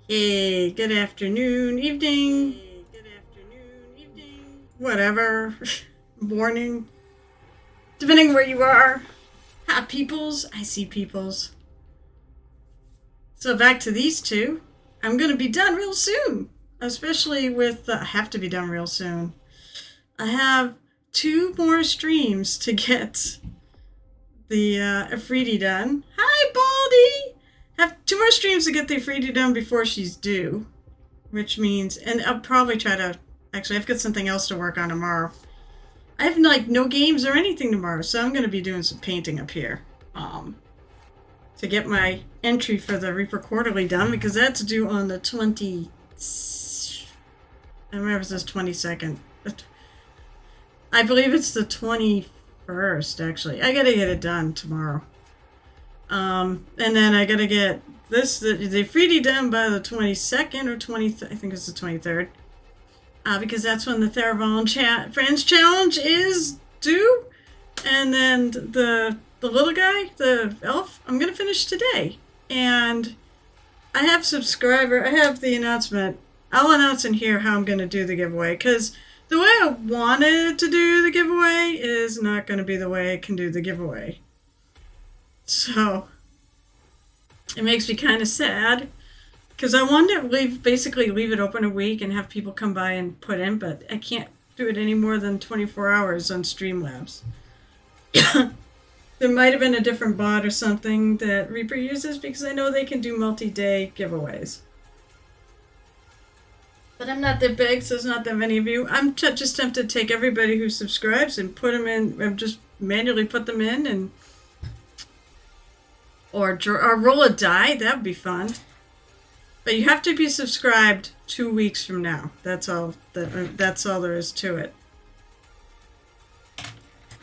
Hey, good afternoon, evening, whatever, morning, depending where you are. Hi, peoples. I see peoples. So back to these two. I'm going to be done real soon, especially with, I have to be done real soon. I have 2 more streams to get the Afridi done. Hi, Baldy! Have 2 more streams to get the Afridi done before she's due. Which means, and I'll probably try to, actually, I've got something else to work on tomorrow. I have no games or anything tomorrow, so I'm going to be doing some painting up here. To get my entry for the Reaper Quarterly done, because that's due on the 20... I remember it says 22nd. I believe it's the 21st, actually. I gotta get it done tomorrow. And then I gotta get the 3D done by the 22nd or 23rd. I think it's the 23rd. Because that's when the Theravon Friends Challenge is due. And then the little guy, the elf, I'm going to finish today. And I have the announcement. I'll announce in here how I'm going to do the giveaway. Because the way I wanted to do the giveaway is not going to be the way I can do the giveaway. So it makes me kind of sad. Because I wanted to basically leave it open a week and have people come by and put in, but I can't do it any more than 24 hours on Streamlabs. There might have been a different bot or something that Reaper uses, because I know they can do multi-day giveaways. But I'm not that big, so there's not that many of you. I'm just tempted to take everybody who subscribes and put them in, or just manually put them in, and or roll a die. That would be fun. But you have to be subscribed 2 weeks from now. That's all there is to it.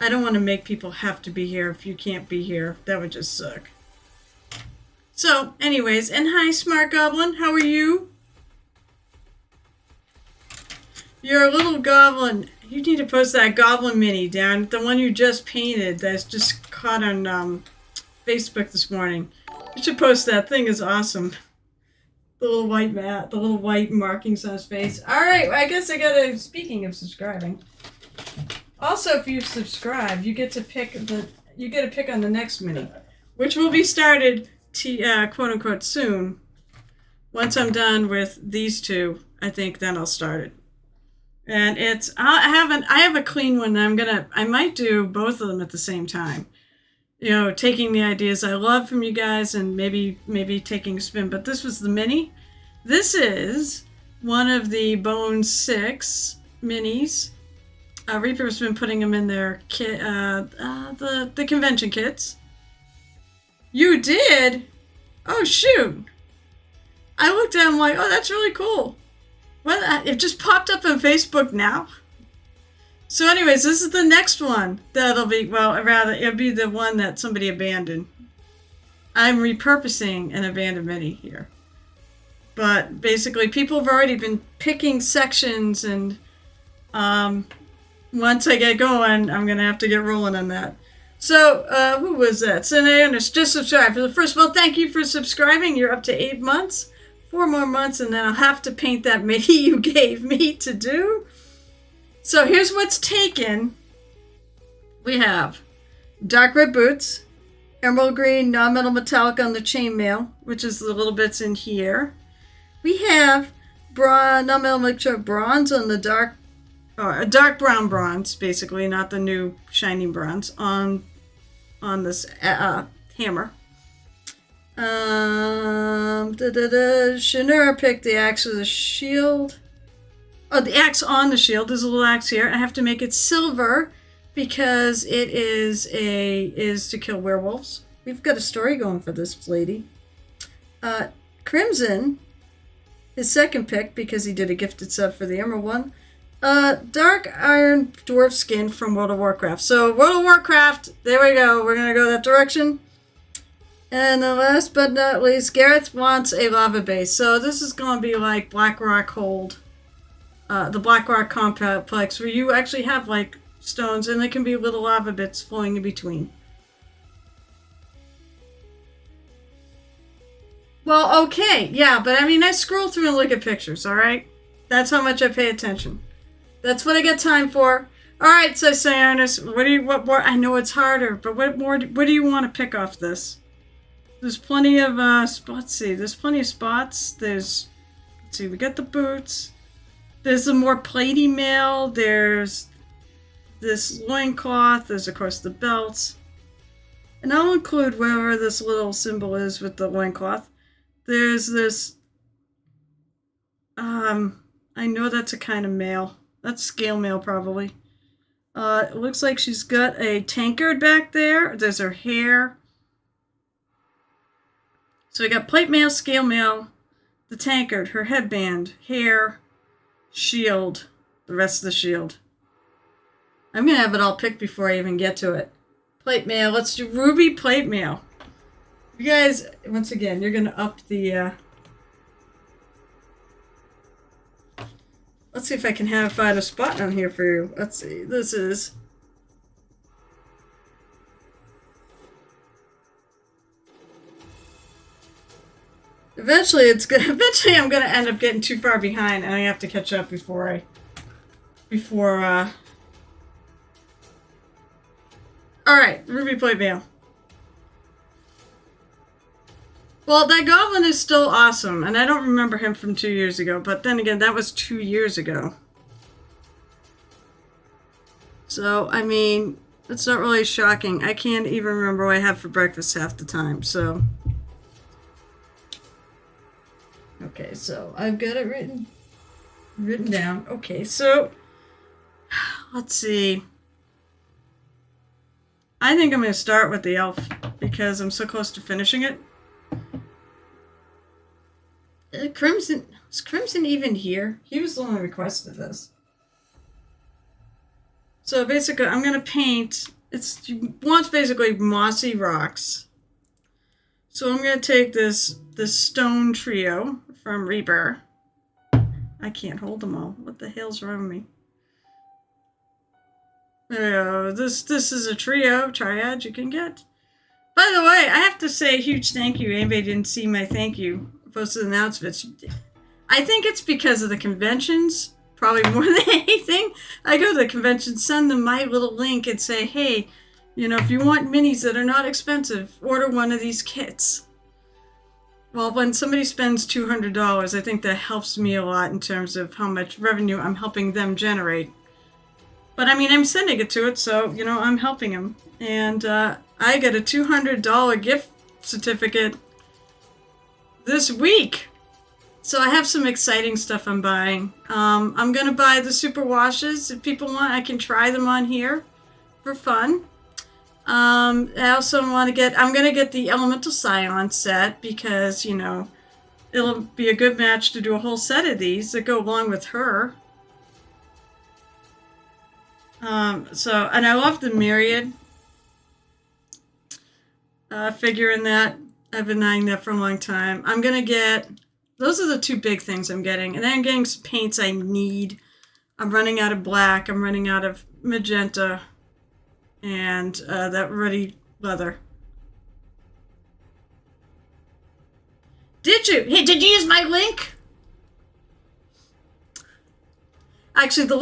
I don't want to make people have to be here if you can't be here. That would just suck. So, anyways, and hi, Smart Goblin. How are you? You're a little goblin. You need to post that goblin mini down. The one you just painted that's just caught on Facebook this morning. You should post that. Thing is awesome. The little white mat, the little white markings on his face. Alright, I guess I gotta, speaking of subscribing. Also, if you subscribe, you get to pick on the next mini, which will be started quote unquote soon. Once I'm done with these two, I think then I'll start it. And I have a clean one that I might do both of them at the same time. You know, taking the ideas I love from you guys and maybe taking a spin. But this was the mini. This is one of the Bone 6 minis. Reaper's been putting them in their kit, the convention kits. You did? Oh, shoot. I looked at them like, oh, that's really cool. It just popped up on Facebook now. So anyways, this is the next one that'll be, it'll be the one that somebody abandoned. I'm repurposing an abandoned mini here. But basically, people have already been picking sections, and once I get going, I'm going to have to get rolling on that. So, who was that? Cineanus, just subscribe. First of all, thank you for subscribing. You're up to 8 months. 4 more months, and then I'll have to paint that mini you gave me to do. So here's what's taken. We have dark red boots, emerald green non-metal metallic on the chainmail, which is the little bits in here. We have non-metal mixture bronze on the dark brown bronze, basically, not the new shiny bronze, on this hammer. Shanura picked the axe with a shield. Oh, the axe on the shield. There's a little axe here. I have to make it silver because it is to kill werewolves. We've got a story going for this lady. Crimson, his second pick because he did a gifted sub for the emerald one. Dark iron dwarf skin from World of Warcraft. So World of Warcraft, there we go. We're gonna go that direction. And the last but not least, Gareth wants a lava base. So this is gonna be like Blackrock Hold. The Blackrock Complex, where you actually have like stones and there can be little lava bits flowing in between. Well, okay, yeah, but I mean, I scroll through and look at pictures, alright? That's how much I pay attention. That's what I got time for. Alright, so Cyanus, what more? I know it's harder, but what do you want to pick off this? There's plenty of, let's see, there's plenty of spots. Let's see, we got the boots. There's the more platey mail. There's this loincloth. There's, of course, the belts. And I'll include wherever this little symbol is with the loincloth. There's this, I know that's a kind of mail. That's scale mail, probably. It looks like she's got a tankard back there. There's her hair. So we got plate mail, scale mail, the tankard, her headband, hair, shield, the rest of the shield. I'm going to have it all picked before I even get to it. Plate mail. Let's do ruby plate mail. You guys, once again, you're going to up the... Let's see if I can find a spot on here for you. Let's see. This is... Eventually I'm gonna end up getting too far behind, and I have to catch up before Alright, ruby plate mail. Well, that goblin is still awesome, and I don't remember him from 2 years ago, but then again, that was 2 years ago. So, I mean, it's not really shocking. I can't even remember what I have for breakfast half the time, so... Okay, so I've got it written down. Okay, so let's see. I think I'm going to start with the elf because I'm so close to finishing it. Crimson, is Crimson even here? He was the one who requested this. So basically, I'm going to paint. He wants basically mossy rocks. So I'm going to take this stone trio from Reaper. I can't hold them all. What the hell's wrong with me? This is a trio triad you can get. By the way, I have to say a huge thank you. Anybody didn't see my thank you posted announcements. I think it's because of the conventions, probably more than anything. I go to the convention, send them my little link and say, hey, you know, if you want minis that are not expensive, order one of these kits. Well, when somebody spends $200, I think that helps me a lot in terms of how much revenue I'm helping them generate. But I mean, I'm sending it to it, so, you know, I'm helping them. And I get a $200 gift certificate this week. So I have some exciting stuff I'm buying. I'm going to buy the super washes. If people want, I can try them on here for fun. I also want to I'm going to get the Elemental Scion set because, you know, it'll be a good match to do a whole set of these that go along with her. And I love the Myriad figure in that. I've been eyeing that for a long time. I'm going to get, those are the two big things I'm getting. And then I'm getting some paints I need. I'm running out of black. I'm running out of magenta. And that ruddy leather. Did you? Hey, did you use my link? Actually, the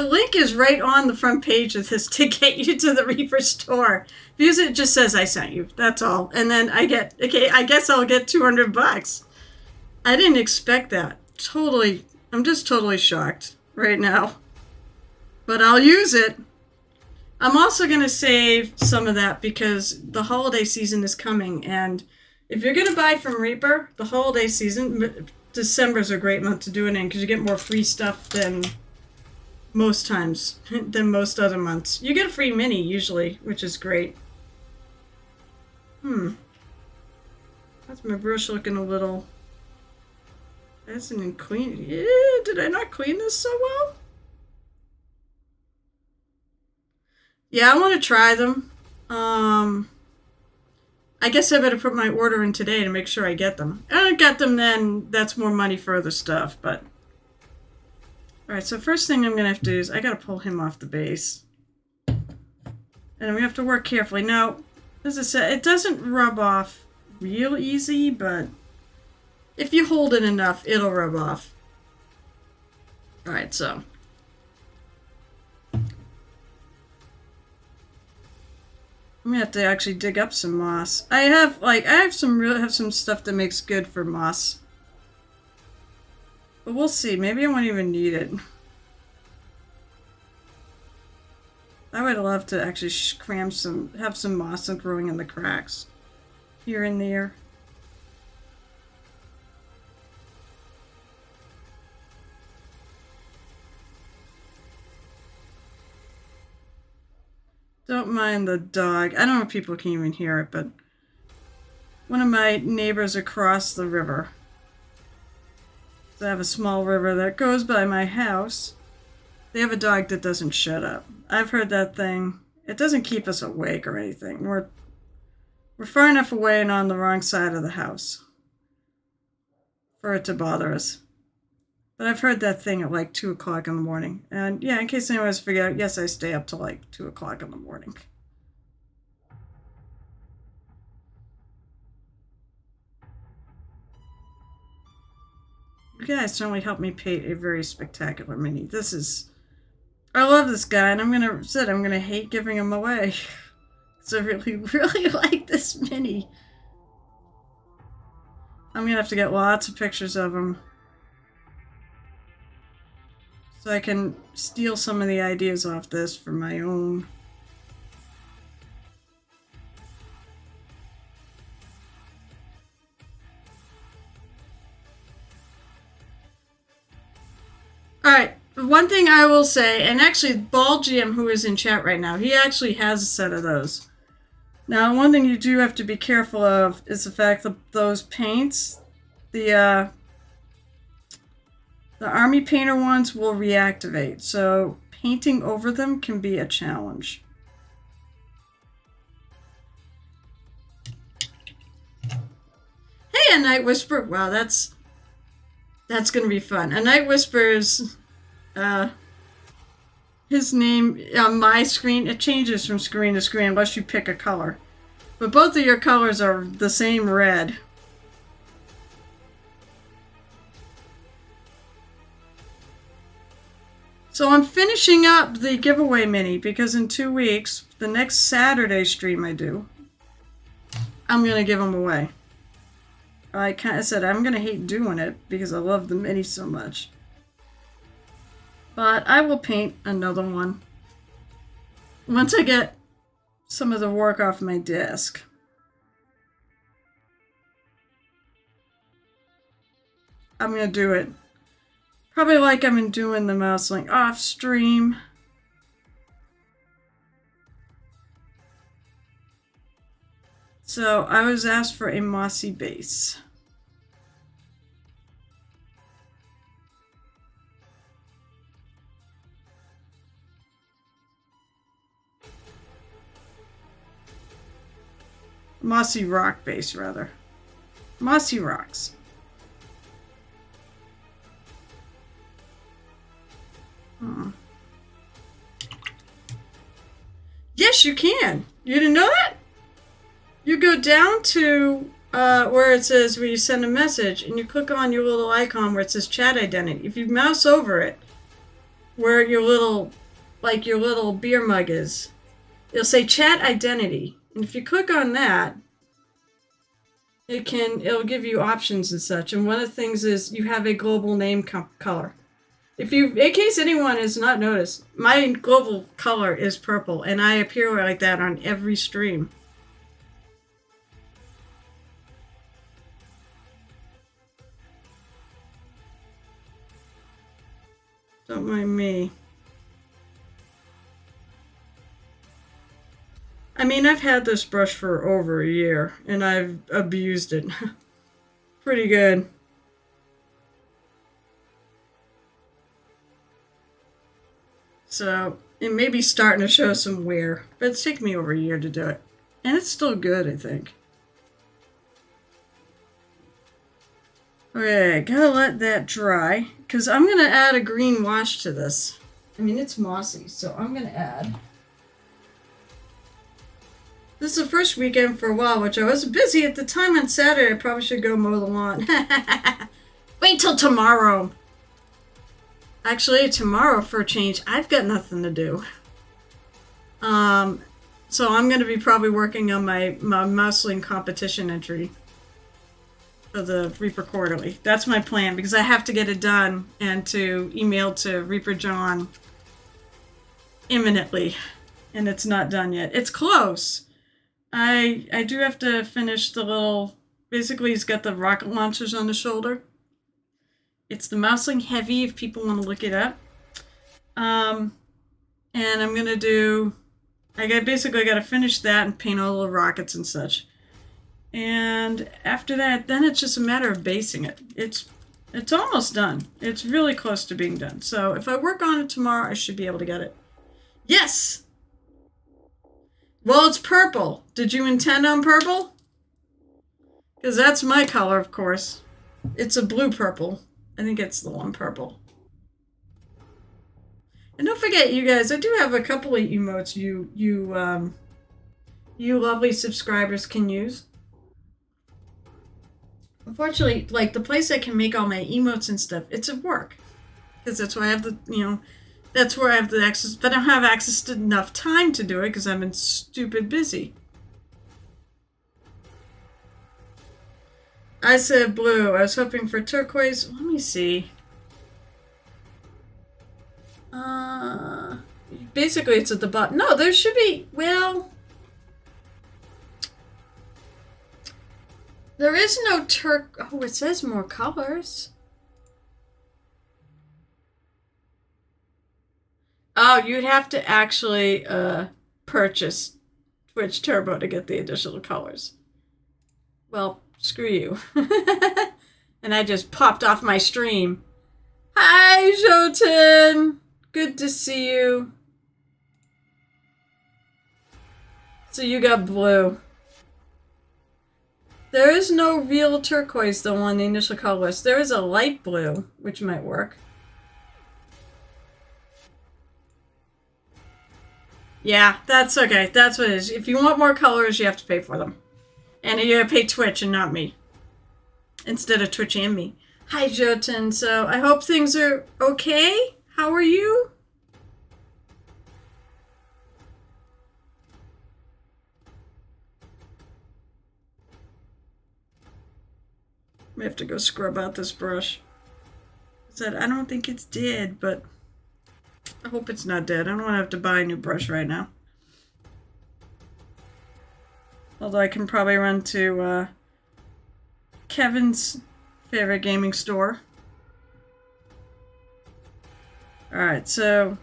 link is right on the front page of this to get you to the Reaper store. Because it just says I sent you. That's all. And then I guess I'll get $200. I didn't expect that. I'm just totally shocked right now. But I'll use it. I'm also going to save some of that because the holiday season is coming. And if you're going to buy from Reaper, the holiday season, December's a great month to do it in because you get more free stuff than most times, than most other months. You get a free mini usually, which is great. That's my brush looking a little... That's an clean... Yeah, did I not clean this so well? Yeah, I want to try them. I guess I better put my order in today to make sure I get them. If I don't get them, then that's more money for other stuff, but... Alright, so first thing I'm going to have to do is I got to pull him off the base. And we have to work carefully. Now, as I said, it doesn't rub off real easy, but If you hold it enough, it'll rub off. Alright, so. I'm gonna have to actually dig up some moss. I have some stuff that makes good for moss. But we'll see. Maybe I won't even need it. I would love to actually have some moss growing in the cracks here and there. Don't mind the dog. I don't know if people can even hear it, but one of my neighbors across the river. So I have a small river that goes by my house. They have a dog that doesn't shut up. I've heard that thing. It doesn't keep us awake or anything. We're far enough away and on the wrong side of the house for it to bother us. But I've heard that thing at like 2 o'clock in the morning. And yeah, in case anyone's forget, yes, I stay up till like 2 o'clock in the morning. You guys certainly helped me paint a very spectacular mini. I love this guy, and I'm gonna hate giving him away. So I really, really like this mini. I'm gonna have to get lots of pictures of him. So I can steal some of the ideas off this for my own. Alright, one thing I will say, and actually Ball GM, who is in chat right now, he actually has a set of those. Now, one thing you do have to be careful of is the fact that those paints, the Army Painter ones will reactivate, so painting over them can be a challenge. Hey, a Night Whisper! Wow, that's gonna be fun. A Night Whisper's, his name on my screen, it changes from screen to screen unless you pick a color. But both of your colors are the same red. So I'm finishing up the giveaway mini because in 2 weeks, the next Saturday stream I do, I'm going to give them away. I kind of said I'm going to hate doing it because I love the mini so much. But I will paint another one once I get some of the work off my desk. I'm going to do it. Probably like I've been doing the mouse link off stream. So I was asked for a mossy base. Mossy rock base, rather. Mossy rocks. Yes, you can. You didn't know that? You go down to where it says where you send a message, and you click on your little icon where it says chat identity. If you mouse over it, where your little beer mug is, it'll say chat identity. And if you click on that, it'll give you options and such. And one of the things is you have a global name color. In case anyone has not noticed, my global color is purple, and I appear like that on every stream. Don't mind me. I mean, I've had this brush for over a year, and I've abused it. Pretty good. So, it may be starting to show some wear, but it's taken me over a year to do it. And it's still good, I think. Okay, gotta let that dry, because I'm going to add a green wash to this. I mean, it's mossy, so I'm going to add This is the first weekend for a while, which I was busy at the time on Saturday. I probably should go mow the lawn. Wait till tomorrow. Actually, tomorrow, for a change, I've got nothing to do. So I'm going to be probably working on my Mouseling competition entry for the Reaper Quarterly. That's my plan, because I have to get it done and to email to Reaper John imminently. And it's not done yet. It's close. I do have to finish the little... Basically, he's got the rocket launchers on the shoulder. It's the Mouseling Heavy, if people want to look it up. And I'm going to do... basically got to finish that and paint all the rockets and such. And after that, then it's just a matter of basing it. It's almost done. It's really close to being done. So if I work on it tomorrow, I should be able to get it. Yes! Well, it's purple. Did you intend on purple? Because that's my color, of course. It's a blue purple. I think it's the one purple. And don't forget, you guys, I do have a couple of emotes you lovely subscribers can use. Unfortunately, like, the place I can make all my emotes and stuff, it's at work. Because that's where I have the, that's where I have the access. But I don't have access to enough time to do it because I've been stupid busy. I said blue. I was hoping for turquoise. Let me see. Basically, it's at the bottom. No, there should be, well... There is no Oh, it says more colors. Oh, you'd have to actually purchase Twitch Turbo to get the additional colors. Well, screw you. And I just popped off my stream. Hi, Jotun! Good to see you. So you got blue. There is no real turquoise, though, on the initial color list. There is a light blue, which might work. Yeah, that's okay. That's what it is. If you want more colors, you have to pay for them. And you gotta pay Twitch and not me. Instead of Twitch and me. Hi, Jotun. So, I hope things are okay. How are you? I have to go scrub out this brush. I don't think it's dead, but I hope it's not dead. I don't want to have to buy a new brush right now. Although I can probably run to Kevin's favorite gaming store. Alright, so...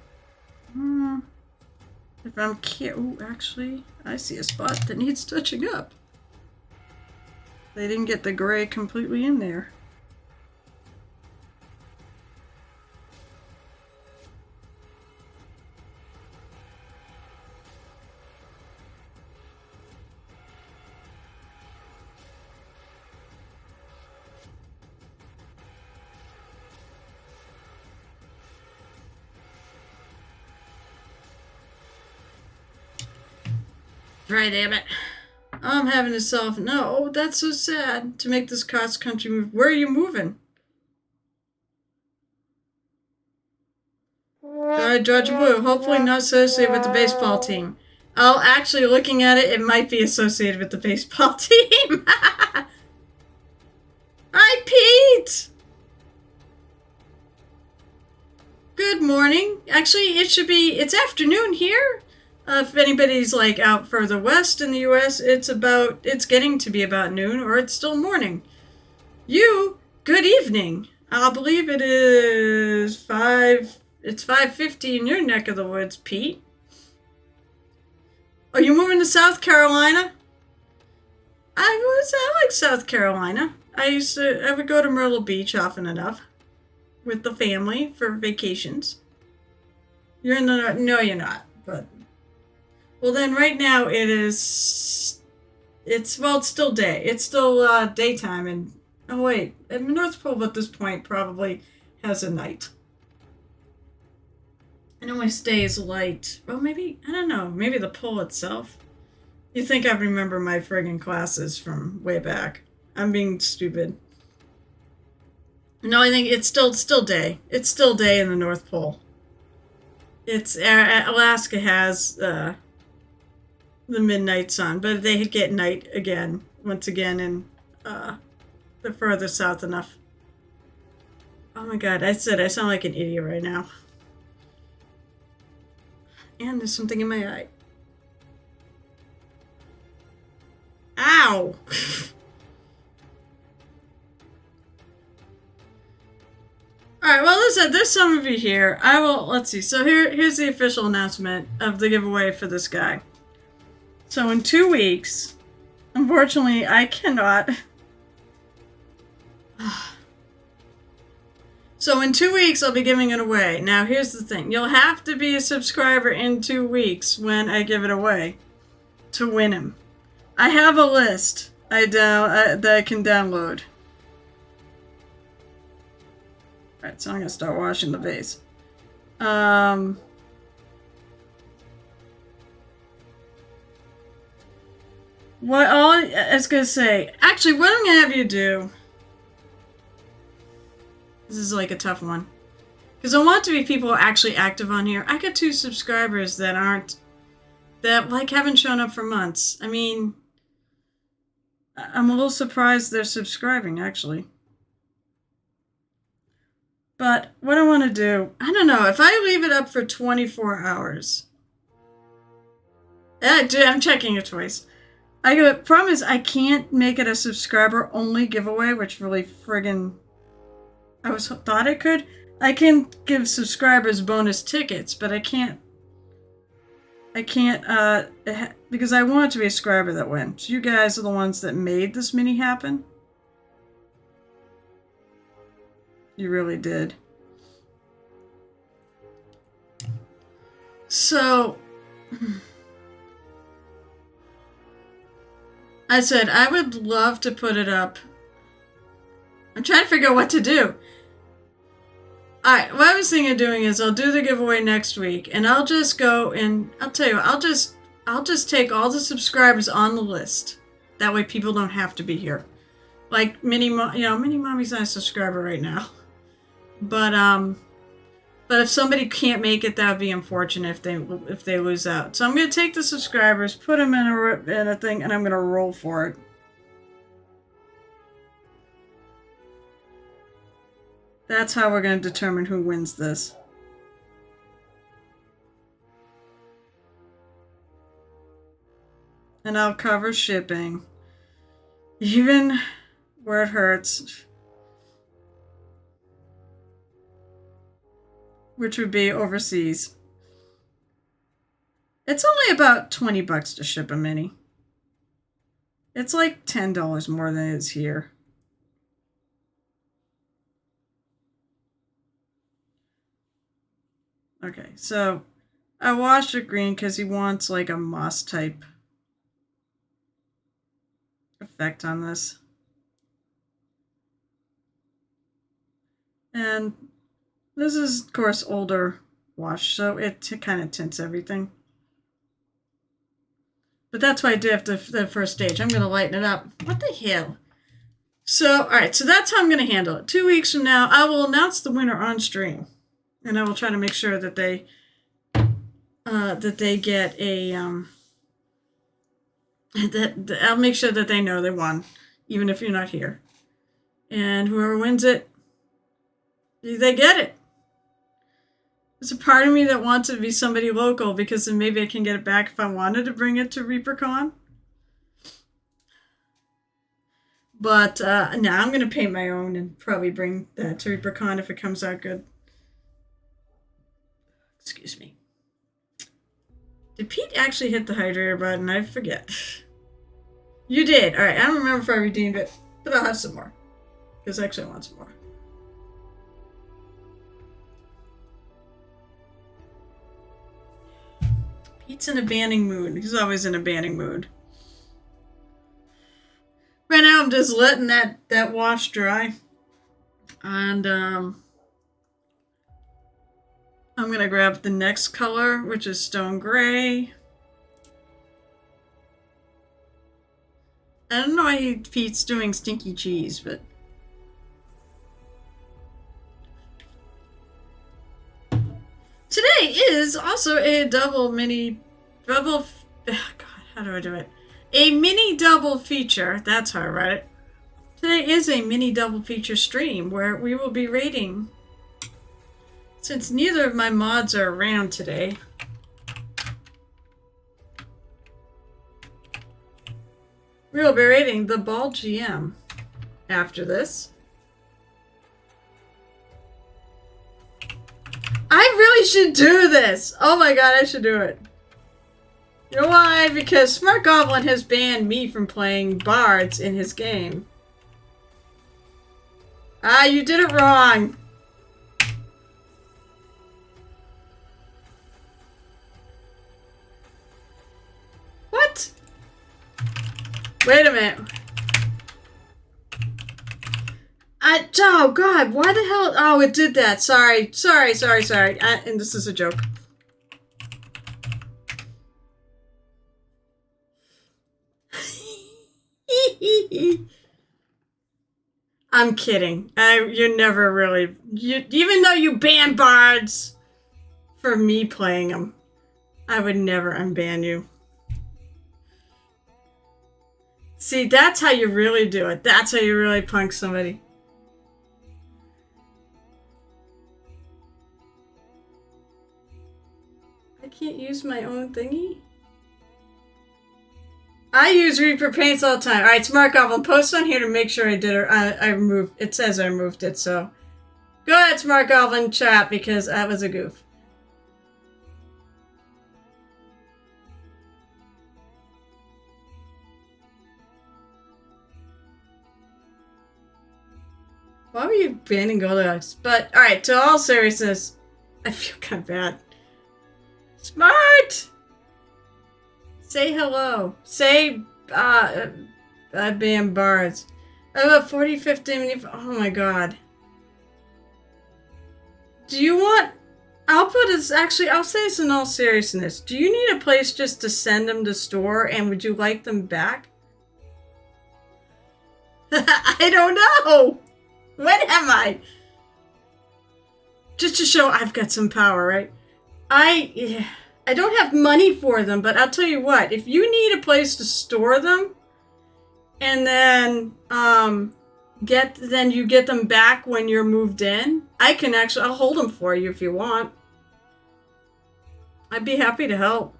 if I'm ooh, actually, I see a spot that needs touching up. They didn't get the gray completely in there. Right, damn it. I'm having to solve. No, oh, that's so sad. To make this cross-country move. Where are you moving? Alright, Georgia Blue. Hopefully not associated with the baseball team. Oh, actually, looking at it, it might be associated with the baseball team. Hi, Pete! Good morning. Actually, it's afternoon here. If anybody's like out further west in the U.S., it's getting to be about noon, or it's still morning. Good evening. I believe it is 5:50 in your neck of the woods, Pete. Are you moving to South Carolina? I like South Carolina. I would go to Myrtle Beach often enough with the family for vacations. You're in the north? No, you're not, but... Well, then right now it's still day. It's still daytime, and oh wait, and the North Pole at this point probably has a night. It only stays light. Well, maybe, I don't know, maybe the pole itself. You think I remember my friggin' classes from way back. I'm being stupid. No, I think it's still day. It's still day in the North Pole. It's Alaska has the midnight sun, but they get night again once again in the further south enough. Oh my god, I sound like an idiot right now. And there's something in my eye. Ow! Alright, well listen, there's some of you here. Let's see. So here's the official announcement of the giveaway for this guy. So in 2 weeks, unfortunately, I cannot. So in 2 weeks, I'll be giving it away. Now, here's the thing. You'll have to be a subscriber in 2 weeks when I give it away to win him. I have a list that I can download. Alright, so I'm going to start washing the vase. I was going to say, actually, what I'm going to have you do, this is like a tough one, because I want to be people actually active on here. I got 2 subscribers that haven't shown up for months. I mean, I'm a little surprised they're subscribing, actually. But what I want to do, I don't know, if I leave it up for 24 hours. I'm checking it twice. Problem is, I can't make it a subscriber only giveaway, which really friggin' thought I could. I can give subscribers bonus tickets, but I can't because I want it to be a subscriber that wins. You guys are the ones that made this mini happen. You really did. So, I said I would love to put it up. I'm trying to figure out what to do. Alright, what I was thinking of doing is I'll do the giveaway next week, and I'll just go and I'll tell you, I'll just take all the subscribers on the list. That way people don't have to be here. Like Mini Mommy's not a subscriber right now. But if somebody can't make it, that would be unfortunate if they lose out. So I'm going to take the subscribers, put them in a thing, and I'm going to roll for it. That's how we're going to determine who wins this. And I'll cover shipping. Even where it hurts. Which would be overseas. It's only about $20 to ship a mini. It's like $10 more than it is here. Okay, so I washed it green because he wants like a moss type effect on this. And this is, of course, older wash, so it kind of tints everything. But that's why I did after the first stage. I'm going to lighten it up. What the hell? So, alright, so that's how I'm going to handle it. 2 weeks from now, I will announce the winner on stream. And I will try to make sure that they get a, I'll make sure that they know they won, even if you're not here. And whoever wins it, they get it. There's a part of me that wants it to be somebody local, because then maybe I can get it back if I wanted to bring it to ReaperCon. But now I'm going to paint my own and probably bring that to ReaperCon if it comes out good. Excuse me. Did Pete actually hit the hydrator button? I forget. You did. Alright, I don't remember if I redeemed it, but I'll have some more. Because actually I want some more. Pete's in a banning mood. He's always in a banning mood. Right now I'm just letting that wash dry. And I'm going to grab the next color, which is Stone Gray. I don't know why Pete's doing stinky cheese, but... Today is also a double... God, how do I do it? A mini double feature. That's how I write it. Today is a mini double feature stream where we will be rating. Since neither of my mods are around today, we will be rating the Ball GM after this. I really should do this! Oh my god, I should do it. You know why? Because Smart Goblin has banned me from playing bards in his game. Ah, you did it wrong! What? Wait a minute. Oh god, why the hell? Oh, it did that. Sorry. And this is a joke. I'm kidding. You're never really... even though you ban bards for me playing them, I would never unban you. See, that's how you really do it. That's how you really punk somebody. I can't use my own thingy? I use Reaper Paints all the time. Alright, Smart Goblin, post on here to make sure I did it. I removed it. Says I removed it, so. Go ahead, Smart Goblin, chat, because that was a goof. Why were you banning Goldilocks? But, alright, to all seriousness, I feel kind of bad. Smart! Say hello. Say, I ban bards. About 40, 50, oh my god. Do you want... I'll put this, actually, I'll say this in all seriousness. Do you need a place just to send them to store, and would you like them back? I don't know! When am I? Just to show I've got some power, right? I don't have money for them, but I'll tell you what. If you need a place to store them, and then you get them back when you're moved in, I'll hold them for you if you want. I'd be happy to help.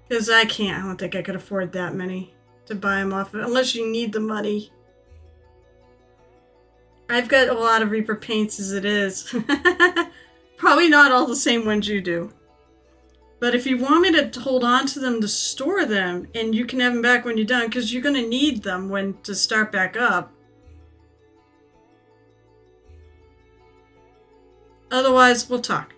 Because I don't think I could afford that many to buy them off, unless you need the money. I've got a lot of Reaper Paints as it is. Probably not all the same ones you do. But if you want me to hold on to them to store them, and you can have them back when you're done, because you're going to need them to start back up. Otherwise, we'll talk.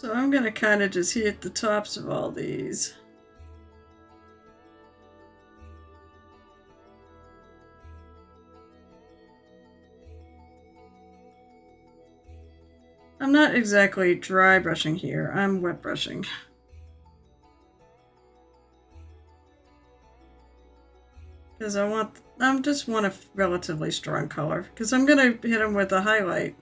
So I'm going to kind of just hit the tops of all these. I'm not exactly dry brushing here, I'm wet brushing. Because I just want a relatively strong color. Because I'm going to hit them with a highlight.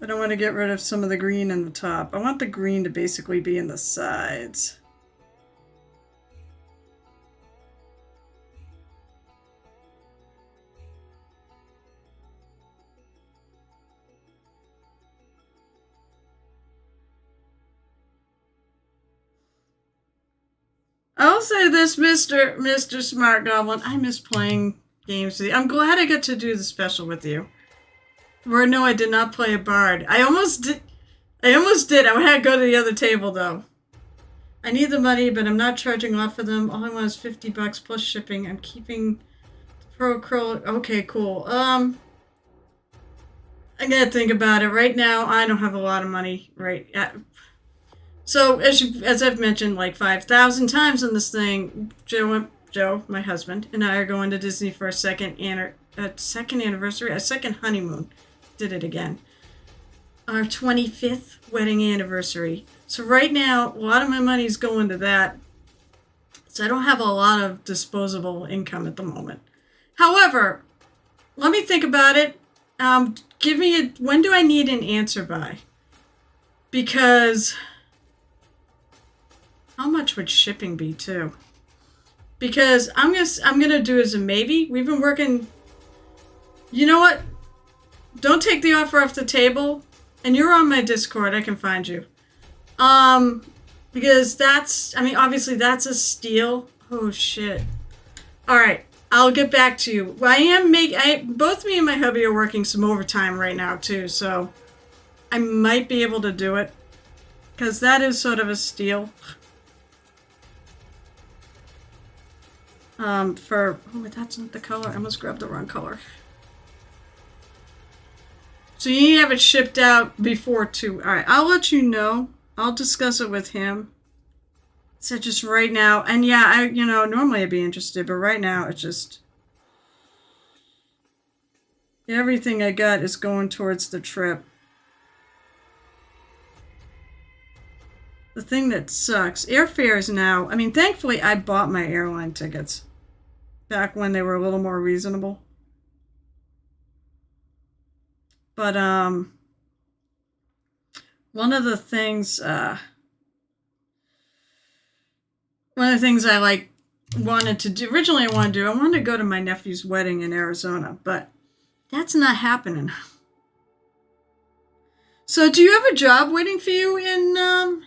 I don't want to get rid of some of the green in the top. I want the green to basically be in the sides. I'll say this, Mr. Smart Goblin. I miss playing games with you. I'm glad I got to do the special with you. Or no, I did not play a bard. I almost did. I had to go to the other table, though. I need the money, but I'm not charging off for them. All I want is $50 plus shipping. I'm keeping the Pro Curl. Okay, cool. I gotta think about it. Right now, I don't have a lot of money. Right. So as I've mentioned like 5,000 times in this thing, Joe, my husband, and I are going to Disney for a second anniversary, a second honeymoon. Did it again. Our 25th wedding anniversary. So right now, a lot of my money's going to that. So I don't have a lot of disposable income at the moment. However, let me think about it. When do I need an answer by? Because how much would shipping be too? Because I'm gonna do as a maybe. We've been working. You know what? Don't take the offer off the table. And you're on my Discord. I can find you. Because obviously that's a steal. Oh shit. All right, I'll get back to you. Both me and my hubby are working some overtime right now too, so I might be able to do it. Because that is sort of a steal. That's not the color. I almost grabbed the wrong color. So you need to have it shipped out before 2. All right, I'll let you know. I'll discuss it with him. So just right now, and yeah, normally I'd be interested, but right now it's just everything I got is going towards the trip. The thing that sucks, airfares now. I mean, thankfully I bought my airline tickets back when they were a little more reasonable. But one of the things I wanted to do, I wanted to go to my nephew's wedding in Arizona, but that's not happening. So do you have a job waiting for you in,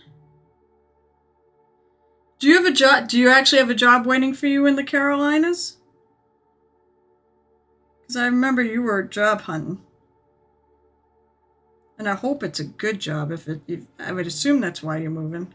do you actually have a job waiting for you in the Carolinas? Because I remember you were job hunting. And I hope it's a good job. I would assume that's why you're moving.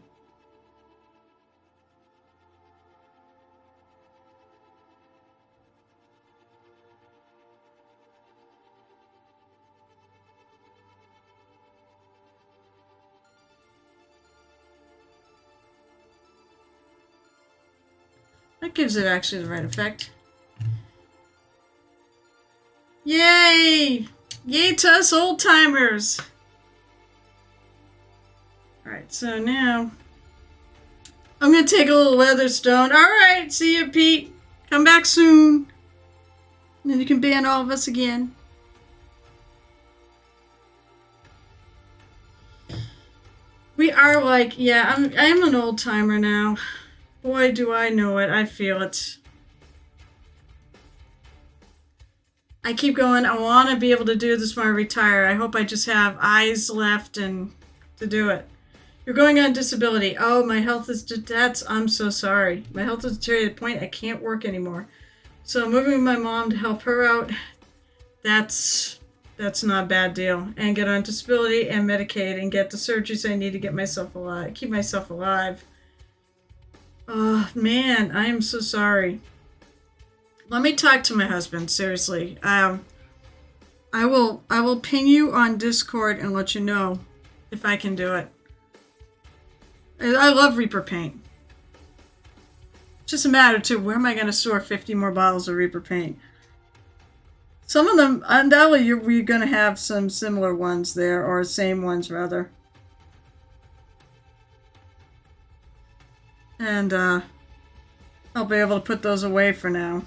That gives it actually the right effect. Yay! Yay to us old timers! Alright, so now I'm gonna take a little Weatherstone. Alright, see you, Pete. Come back soon. And then you can ban all of us again. We are like, yeah, I'm an old timer now. Boy, do I know it. I feel it. I keep going, I want to be able to do this when I retire. I hope I just have eyes left and to do it. You're going on disability. Oh, my health is... I'm so sorry. My health is deteriorated to the point I can't work anymore. So moving with my mom to help her out, that's not a bad deal. And get on disability and Medicaid and get the surgeries I need to get myself alive. Keep myself alive. Oh, man, I am so sorry. Let me talk to my husband, seriously. I will ping you on Discord and let you know if I can do it. I love Reaper paint. It's just a matter, too, where am I going to store 50 more bottles of Reaper paint? Some of them, undoubtedly, we're going to have some similar ones there, or same ones, rather. And, I'll be able to put those away for now.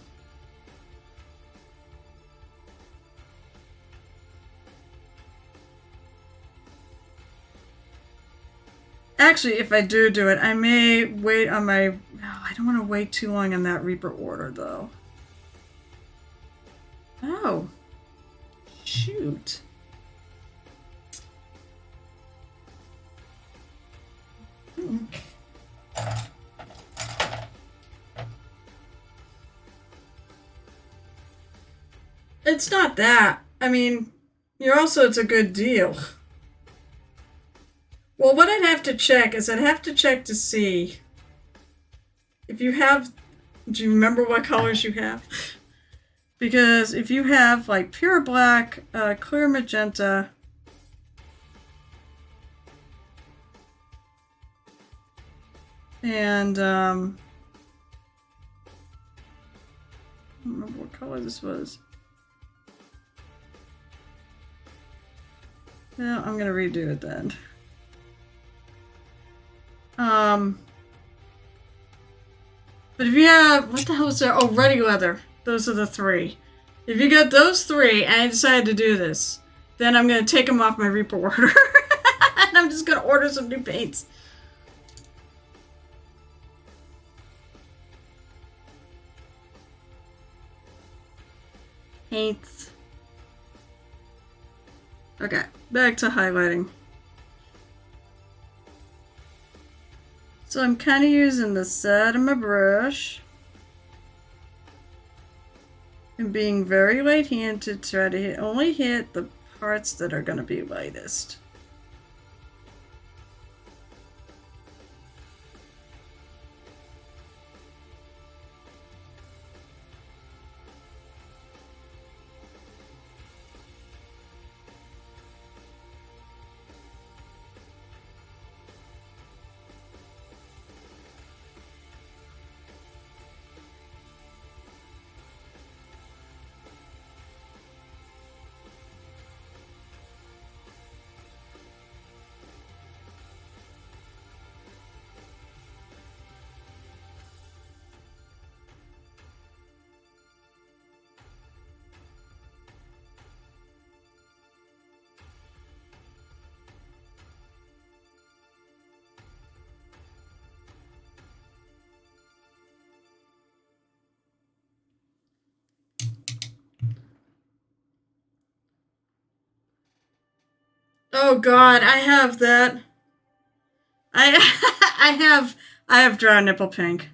Actually, if I do it, I may wait on my... Oh, I don't want to wait too long on that Reaper order, though. Oh. Shoot. It's not that. I mean, it's a good deal. Well, what I'd have to check is to see if you have... Do you remember what colors you have? Because if you have, like, pure black, clear magenta... And I don't remember what color this was. No, I'm gonna redo it then. But if you have, what the hell is there? Oh, ruddy leather. Those are the three. If you got those three, and I decided to do this, then I'm gonna take them off my Reaper order. And I'm just gonna order some new paints. Paints. Okay, back to highlighting. So I'm kind of using the side of my brush and being very light-handed to try to only hit the parts that are going to be lightest. Oh God, I have that. I have Draw Nipple Pink.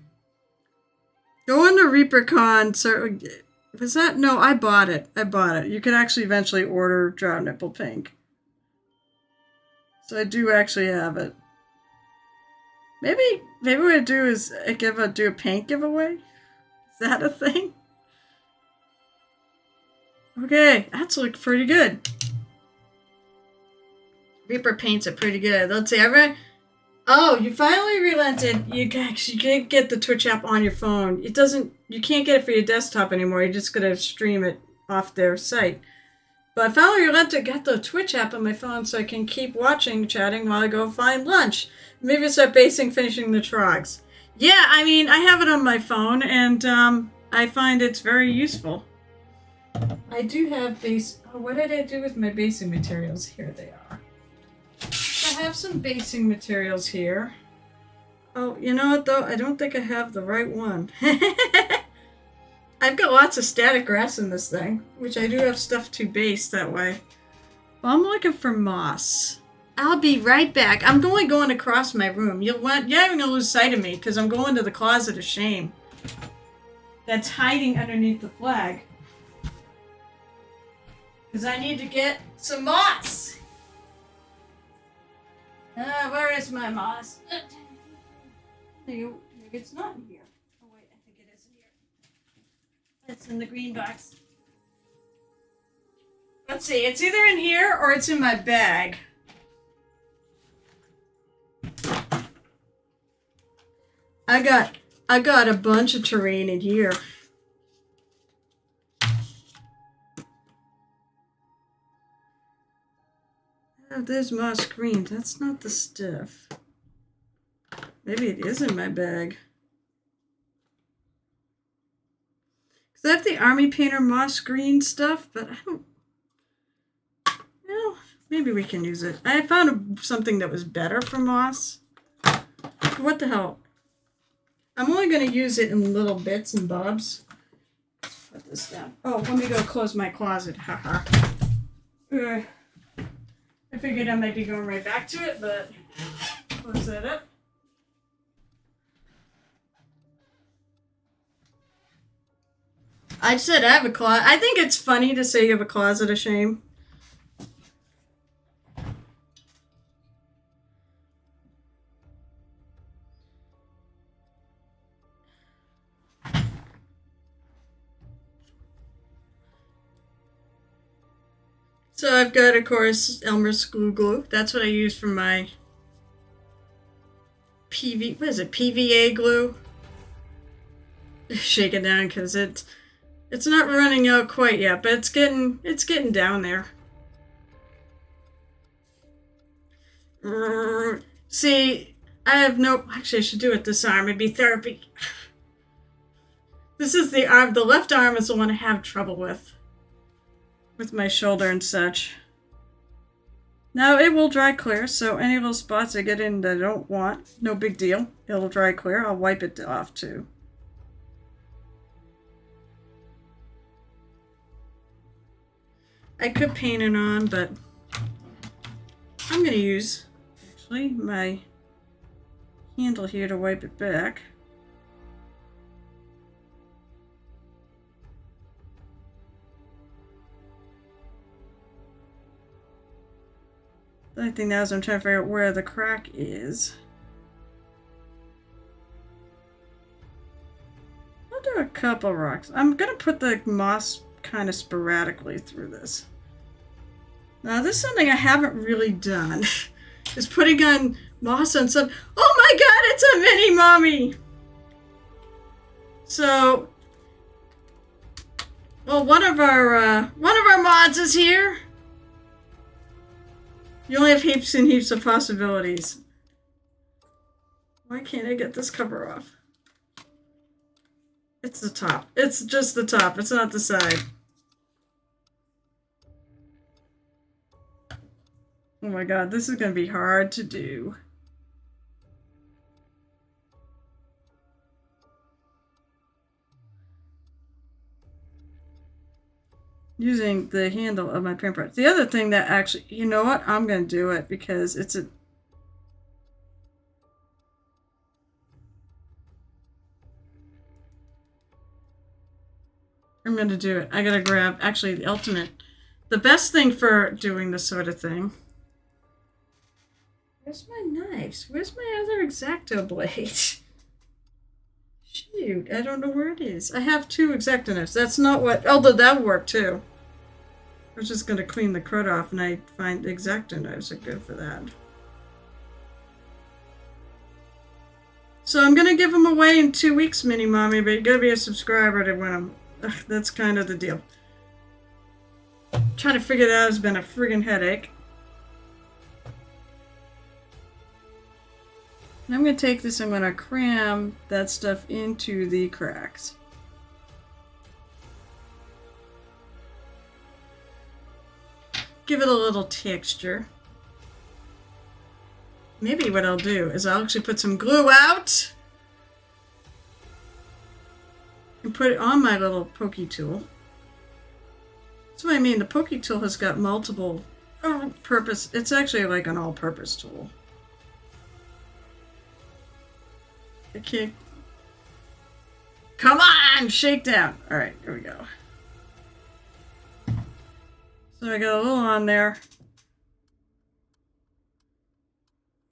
Go into ReaperCon. Was that? No, I bought it. You can actually eventually order Draw Nipple Pink. So I do actually have it. Maybe what I do is do a paint giveaway. Is that a thing? Okay, that's looked pretty good. Reaper paints are pretty good. Let's see, oh, you finally relented. You can't get the Twitch app on your phone. You can't get it for your desktop anymore. You're just gonna stream it off their site. But I finally relented, got the Twitch app on my phone so I can keep chatting while I go find lunch. Maybe start finishing the trogs. Yeah, I mean, I have it on my phone and I find it's very useful. I do have what did I do with my basing materials? Here they are. I have some basing materials here. Oh, you know what though? I don't think I have the right one. I've got lots of static grass in this thing, which I do have stuff to base that way. Well, I'm looking for moss. I'll be right back. I'm going across my room. You're not even gonna lose sight of me because I'm going to the closet of shame. That's hiding underneath the flag. Because I need to get some moss. Where is my moss? Maybe it's not in here. Oh wait, I think it is in here. It's in the green box. Let's see, it's either in here or it's in my bag. I got a bunch of terrain in here. Oh, there's moss green. That's not the stuff. Maybe it is in my bag. Because I have the Army Painter moss green stuff, but I don't... Well, maybe we can use it. I found something that was better for moss. What the hell? I'm only going to use it in little bits and bobs. Put this down. Oh, let me go close my closet. Haha. I figured I might be going right back to it, but close that up. I said I have a closet. I think it's funny to say you have a closet of shame. So I've got, of course, Elmer's glue. That's what I use for my what is it, PVA glue? Shake it down because it's not running out quite yet, but it's getting down there. See, I have no... Actually, I should do it this arm. It'd be therapy. This is the arm. The left arm is the one I have trouble with my shoulder and such. Now, it will dry clear, so any little spots I get in that I don't want, no big deal. It'll dry clear. I'll wipe it off, too. I could paint it on, but I'm going to use, actually, my handle here to wipe it back. The only thing now is I'm trying to figure out where the crack is. I'll do a couple rocks. I'm going to put the moss kind of sporadically through this. Now, this is something I haven't really done. Is putting on moss on some... Oh my god, it's a mini mommy! So... Well, one of our mods is here. You only have heaps and heaps of possibilities. Why can't I get this cover off? It's the top. It's just the top. It's not the side. Oh my god, this is going to be hard to do. Using the handle of my paintbrush. The other thing that actually, you know what? I'm going to do it because it's a... I'm going to do it. I got to grab, actually, the ultimate. The best thing for doing this sort of thing. Where's my knives? Where's my other X-Acto blade? Shoot, I don't know where it is. I have 2 X-Acto knives. That's not what... Although that would work too. I was just going to clean the crud off, and I find X-Acto knives are good for that. So I'm going to give them away in 2 weeks, Mini Mommy, but you got to be a subscriber to win them. Ugh, that's kind of the deal. Trying to figure that out has been a friggin' headache. And I'm going to take this, I'm going to cram that stuff into the cracks. Give it a little texture. Maybe what I'll do is I'll actually put some glue out and put it on my little pokey tool. That's what I mean. The pokey tool has got multiple purpose. It's actually like an all-purpose tool. Okay. Come on! Shake down! Alright, here we go. So I got a little on there.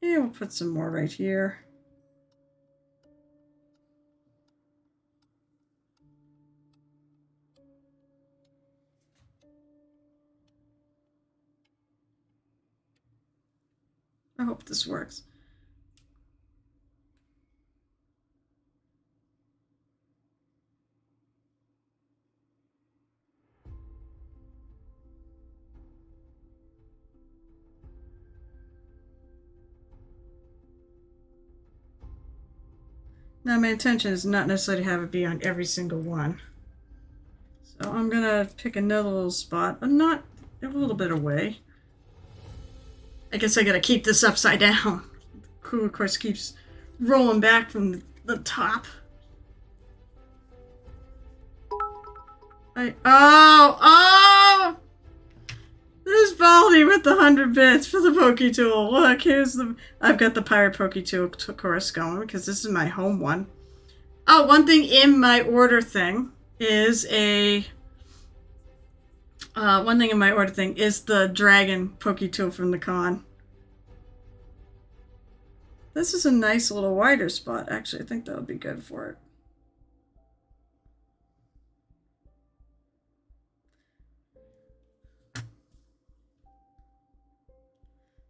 And we'll put some more right here. I hope this works. Now my intention is not necessarily to have it be on every single one. So I'm gonna pick another little spot, but not a little bit away. I guess I gotta keep this upside down. The crew, of course, keeps rolling back from the top. Oh! There's Baldy with the 100 bits for the Pokey Tool. Look, I've got the Pirate Pokey Tool course going because this is my home one. Oh, one thing in my order thing is the Dragon Pokey Tool from the con. This is a nice little wider spot. Actually, I think that would be good for it.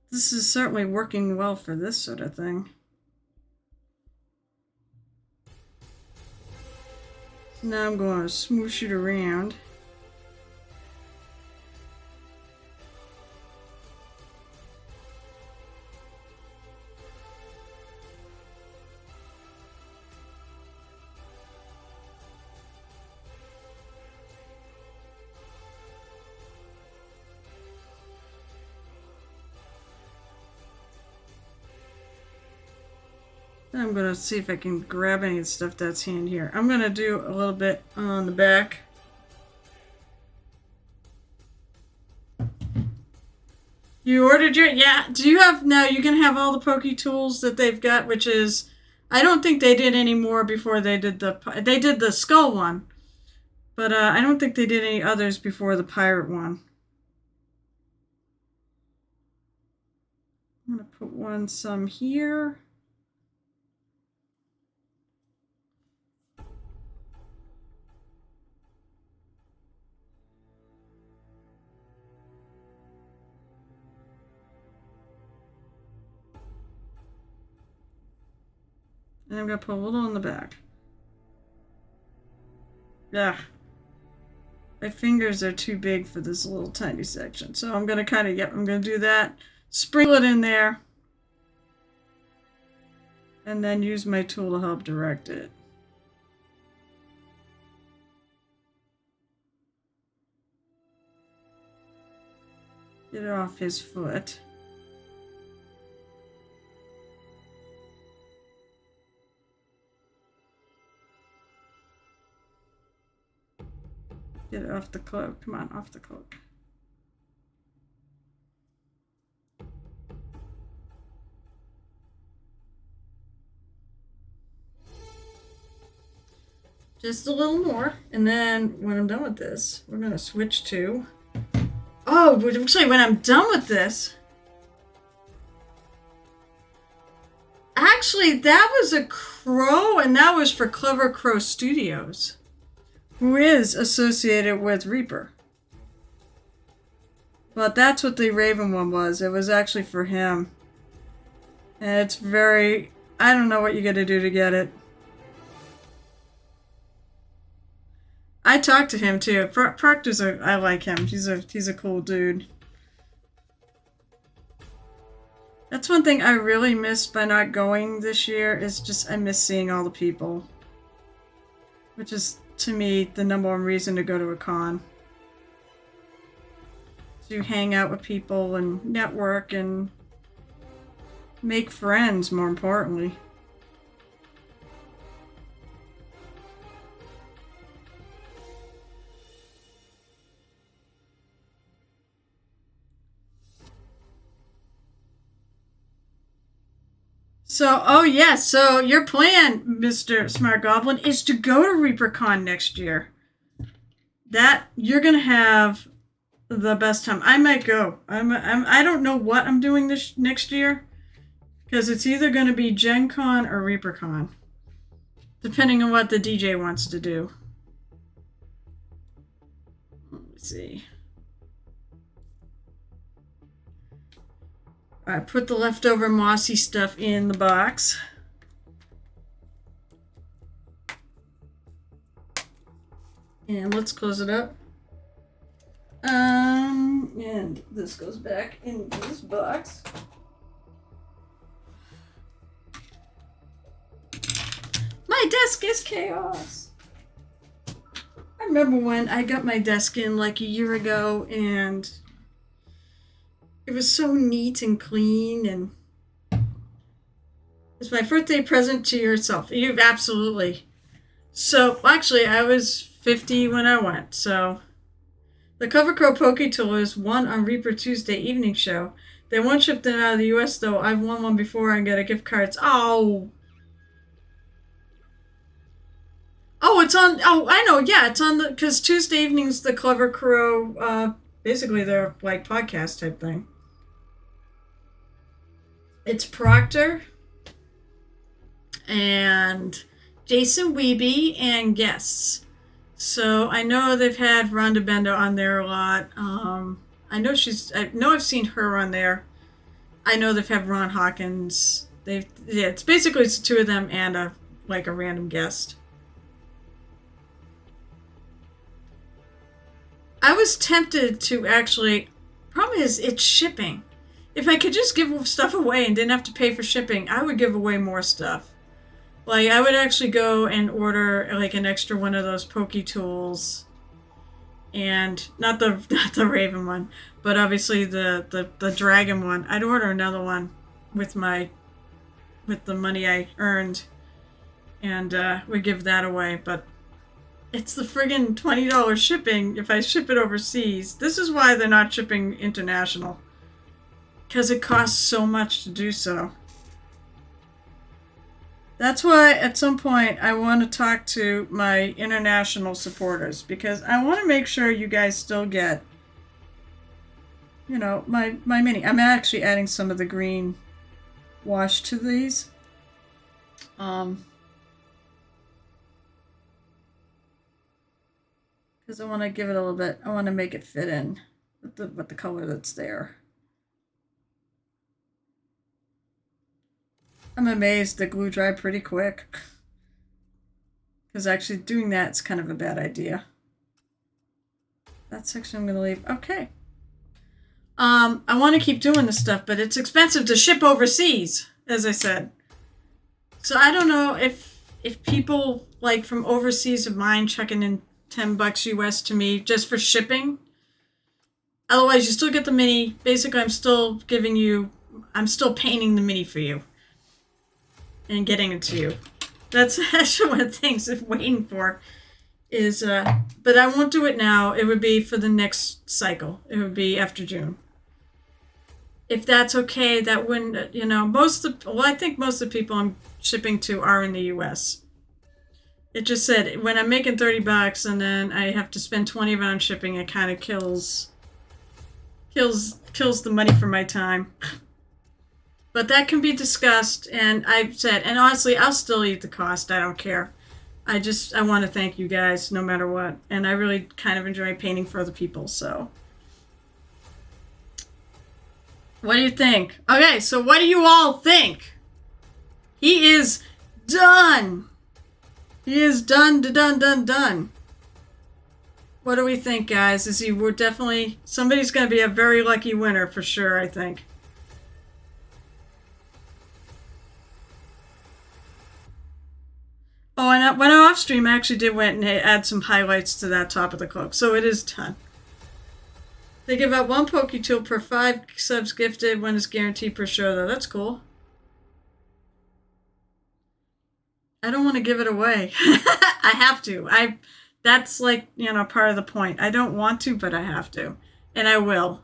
This is certainly working well for this sort of thing. Now I'm going to smoosh it around. I'm going to see if I can grab any of the stuff that's in here. I'm going to do a little bit on the back. You ordered your... Yeah. Do you have... Now you can have all the Poke Tools that they've got, which is... I don't think they did any more before they did the... They did the Skull one. But I don't think they did any others before the Pirate one. I'm going to put some here. And I'm going to put a little in the back. Yeah. My fingers are too big for this little tiny section. So I'm going to kind of, I'm going to do that. Sprinkle it in there. And then use my tool to help direct it. Get it off his foot. Get it off the cloak. Come on, off the cloak. Just a little more. And then when I'm done with this, we're going to switch to... Oh, actually, when I'm done with this... Actually, that was a crow, and that was for Clever Crow Studios, who is associated with Reaper. But that's what the Raven one was. It was actually for him. And it's very... I don't know what you gotta do to get it. I talked to him too. Proctor's I like him. He's a cool dude. That's one thing I really miss by not going this year, is just I miss seeing all the people. Which is, to me, the number one reason to go to a con. To hang out with people and network and make friends, more importantly. So, oh yes, so your plan, Mr. Smart Goblin, is to go to ReaperCon next year. That, you're gonna have the best time. I might go. I don't know what I'm doing this next year, because it's either gonna be Gen Con or ReaperCon, depending on what the DJ wants to do. Let me see. I put the leftover mossy stuff in the box. And let's close it up. And this goes back into this box. My desk is chaos. I remember when I got my desk in like a year ago, and it was so neat and clean, and it's my birthday present to yourself. You absolutely. So actually, I was 50 when I went. So the Cover Crow Poke Tool is won on Reaper Tuesday evening show. They won't ship them out of the U.S. though. I've won one before and got a gift cards. Oh, it's on. Oh, I know. Yeah, it's on the, because Tuesday evening's the Clever Crow. Basically, they're like podcast type thing. It's Proctor and Jason Weeby and guests. So I know they've had Rhonda Benda on there a lot. I know I've seen her on there. I know they've had Ron Hawkins. It's basically the two of them and a random guest. I was tempted to actually... Problem is, it's shipping. If I could just give stuff away and didn't have to pay for shipping, I would give away more stuff. Like, I would actually go and order, like, an extra one of those pokey tools. And not the Raven one, but obviously the dragon one. I'd order another one with the money I earned, and would give that away. But it's the friggin' $20 shipping if I ship it overseas. This is why they're not shipping international, because it costs so much to do so. That's why at some point I want to talk to my international supporters, because I want to make sure you guys still get, you know, my mini. I'm actually adding some of the green wash to these. Because I want to give it a little bit, I want to make it fit in with the color that's there. I'm amazed the glue dried pretty quick. Because actually doing that's kind of a bad idea. That section I'm going to leave. Okay. I want to keep doing this stuff, but it's expensive to ship overseas, as I said. So I don't know if people like from overseas of mine checking in $10 US to me just for shipping. Otherwise, you still get the mini. Basically, I'm still painting the mini for you. And getting it to you. That's actually one of the things I'm waiting for is, but I won't do it now. It would be for the next cycle. It would be after June. If that's okay, that wouldn't, you know, I think most of the people I'm shipping to are in the US. It just said, when I'm making $30 and then I have to spend 20 of it on shipping, it kind of kills the money for my time. But that can be discussed, and I've said, and honestly, I'll still eat the cost. I don't care. I want to thank you guys no matter what. And I really kind of enjoy painting for other people, so. What do you think? Okay, so what do you all think? He is done. He is done. What do we think, guys? Somebody's going to be a very lucky winner for sure, I think. Oh, and when I'm off stream, I actually went and add some highlights to that top of the cloak. So it is done. They give out 1 Poke Tool per 5 subs gifted. 1 is guaranteed per show, though. That's cool. I don't want to give it away. I have to. That's like, you know, part of the point. I don't want to, but I have to. And I will.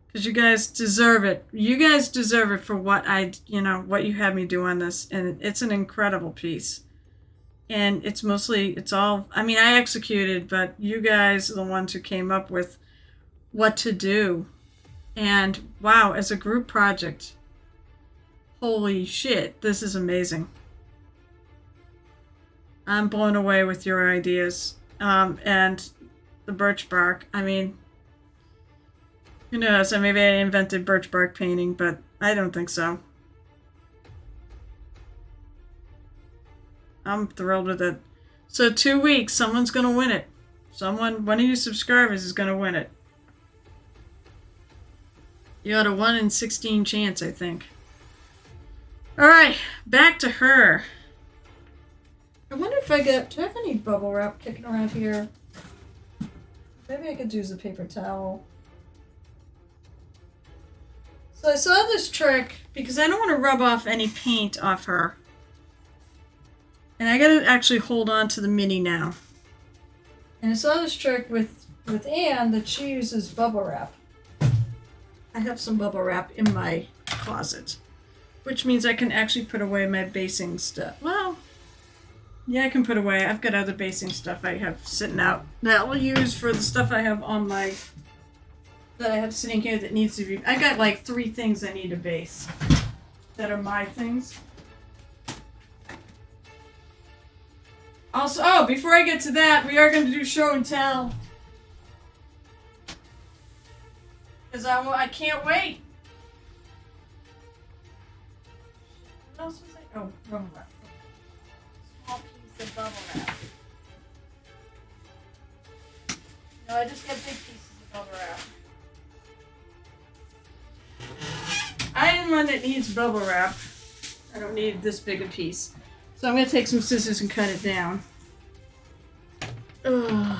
Because you guys deserve it. You guys deserve it for what what you had me do on this. And it's an incredible piece. And I executed, but you guys are the ones who came up with what to do. And wow, as a group project, holy shit, this is amazing. I'm blown away with your ideas. And the birch bark. I mean, who knows? Maybe I invented birch bark painting, but I don't think so. I'm thrilled with it. So 2 weeks, someone's going to win it. One of you subscribers is going to win it. You got a 1 in 16 chance, I think. Alright, back to her. I wonder if do I have any bubble wrap kicking around here? Maybe I could use a paper towel. So I saw this trick, because I don't want to rub off any paint off her. And I gotta actually hold on to the mini now. And I saw this trick with Anne that she uses bubble wrap. I have some bubble wrap in my closet. Which means I can actually put away my basing stuff. Well, yeah, I can put away. I've got other basing stuff I have sitting out that I'll use for the stuff I have that I have sitting here that needs to be... I got like 3 things I need to base that are my things. Also, before I get to that, we are going to do show and tell. Because I can't wait. What else was I? Oh, wrong wrap. Small piece of bubble wrap. No, I just got big pieces of bubble wrap. I am one that needs bubble wrap. I don't need this big a piece. So I'm going to take some scissors and cut it down. Ugh.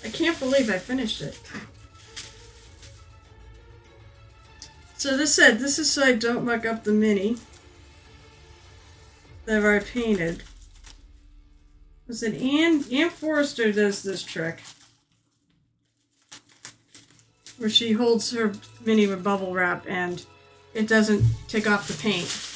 I can't believe I finished it. So this is so I don't muck up the mini that I've already painted. Listen, Ann Forrester does this trick. Where she holds her mini with bubble wrap and it doesn't take off the paint.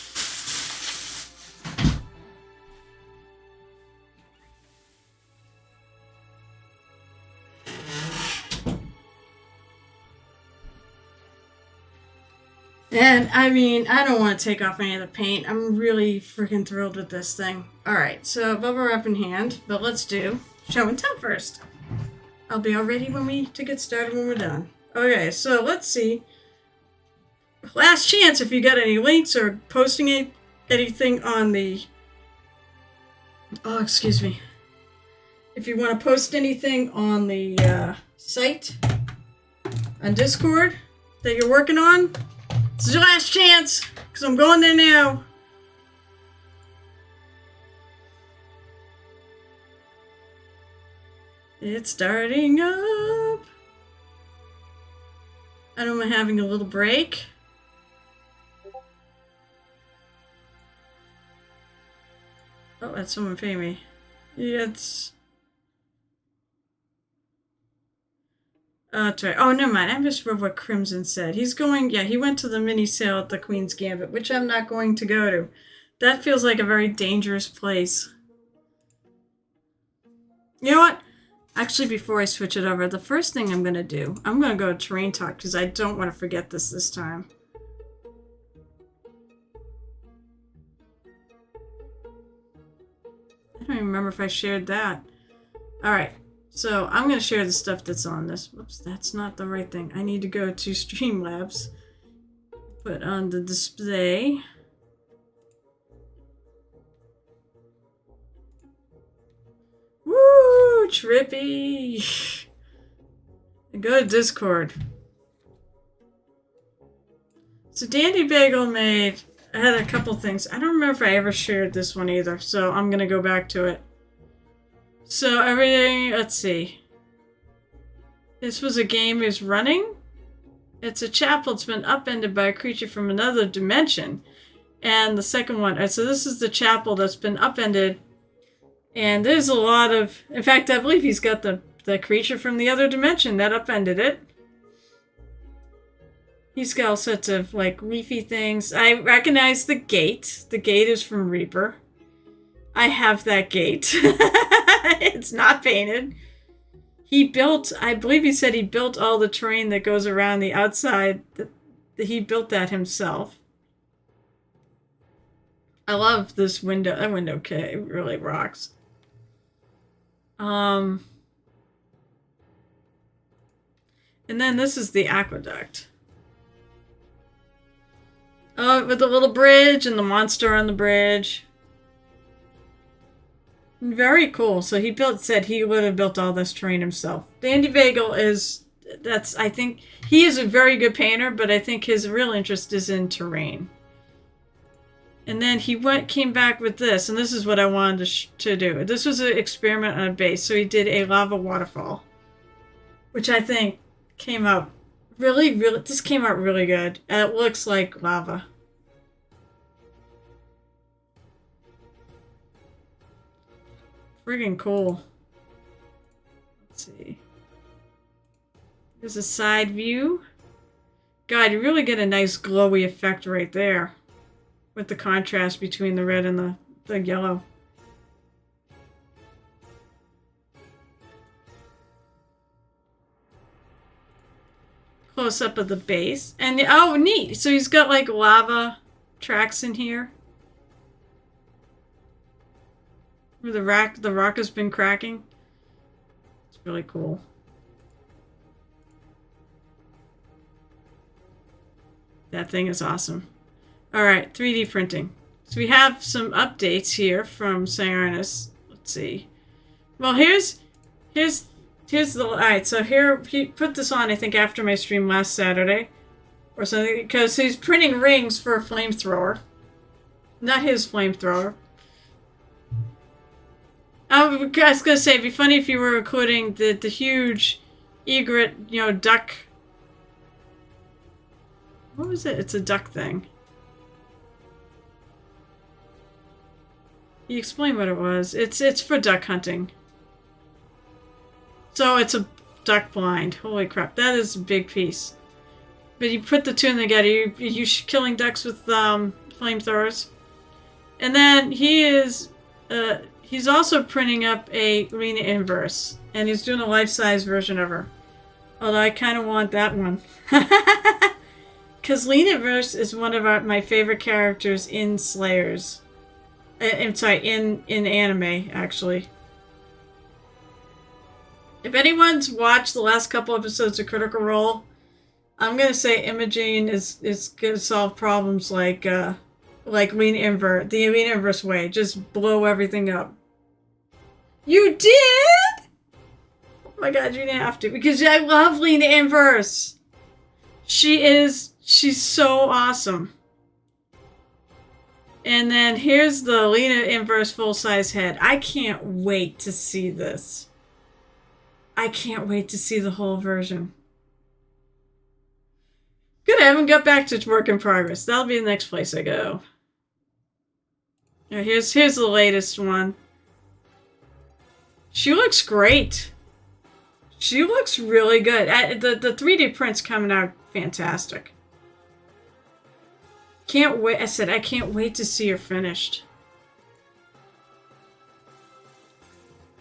And, I mean, I don't want to take off any of the paint. I'm really freaking thrilled with this thing. Alright, so bubble wrap in hand, but let's do show and tell first. I'll be all ready to get started when we're done. Okay, so let's see. Last chance if you got any links or posting anything on the... Oh, excuse me. If you want to post anything on the site, on Discord, that you're working on, this is your last chance, because I'm going there now. It's starting up. I don't mind having a little break. Oh, that's someone pay me. Yeah, it's... that's right. Oh, never mind. I misread what Crimson said. He's going... Yeah, he went to the mini sale at the Queen's Gambit, which I'm not going to go to. That feels like a very dangerous place. You know what? Actually, before I switch it over, the first thing I'm going to do, I'm going to go to Terrain Talk, because I don't want to forget this time. I don't even remember if I shared that. Alright, so I'm going to share the stuff that's on this. Whoops, that's not the right thing. I need to go to Streamlabs. Put on the display. Woo! Trippy! Go to Discord. So Dandy Bagel made... I had a couple things. I don't remember if I ever shared this one either, so I'm gonna go back to it. So everything... Let's see. This was a game is running. It's a chapel that's been upended by a creature from another dimension. And the second one... So this is the chapel that's been upended. And there's a lot of... In fact, I believe he's got the creature from the other dimension that upended it. He's got all sorts of, like, leafy things. I recognize the gate. The gate is from Reaper. I have that gate. It's not painted. He built... I believe he said he built all the terrain that goes around the outside. He built that himself. I love this window. That window really rocks. And then this is the aqueduct. Oh, with the little bridge and the monster on the bridge. Very cool. So he said he would have built all this terrain himself. Dandy Bagel I think, he is a very good painter, but I think his real interest is in terrain. And then he came back with this, and this is what I wanted to do. This was an experiment on a base, so he did a lava waterfall. Which I think came out this came out really good. And it looks like lava. Friggin' cool. Let's see. There's a side view. God, you really get a nice glowy effect right there. With the contrast between the red and the yellow. Close up of the base. And, oh, neat. So he's got, like, lava tracks in here. Where the rock has been cracking. It's really cool. That thing is awesome. Alright, 3D printing. So we have some updates here from Cyrus. Let's see. Well, here's here's the alright. So here he put this on. I think after my stream last Saturday, or something, because he's printing rings for a flamethrower. Not his flamethrower. I was gonna say, it'd be funny if you were including the huge egret, you know, duck. What was it? It's a duck thing. You explain what it was. It's for duck hunting. So it's a duck blind. Holy crap, that is a big piece. But you put the two together. You killing ducks with flamethrowers, and then he's also printing up a Lena Inverse, and he's doing a life-size version of her. Although I kind of want that one. Because Lena Inverse is one of my favorite characters in Slayers. I'm sorry, in anime, actually. If anyone's watched the last couple episodes of Critical Role, I'm going to say Imogene is going to solve problems like Lena Inverse, the Lena Inverse way. Just blow everything up. You did? Oh my god, you didn't have to. Because I love Lena Inverse. She's so awesome. And then here's the Lena Inverse full-size head. I can't wait to see this. I can't wait to see the whole version. Good, I haven't got back to work in progress. That'll be the next place I go. Now here's the latest one. She looks great. She looks really good. The 3D print's coming out fantastic. Can't wait. I said I can't wait to see her finished.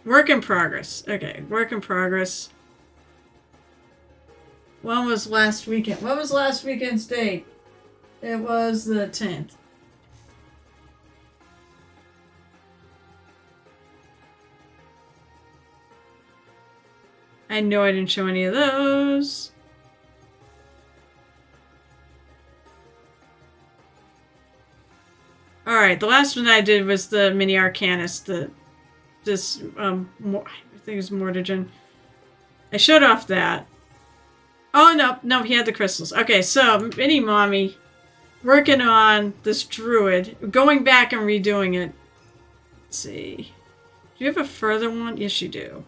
Work in progress. Okay, work in progress. When was last weekend? What was last weekend's date? It was the 10th. I know I didn't show any of those. Alright, the last one I did was the Mini Arcanist. I think it was Mortigen. I showed off that. Oh, no, he had the crystals. Okay, so, Mini Mommy, working on this druid, going back and redoing it. Let's see. Do you have a further one? Yes, you do.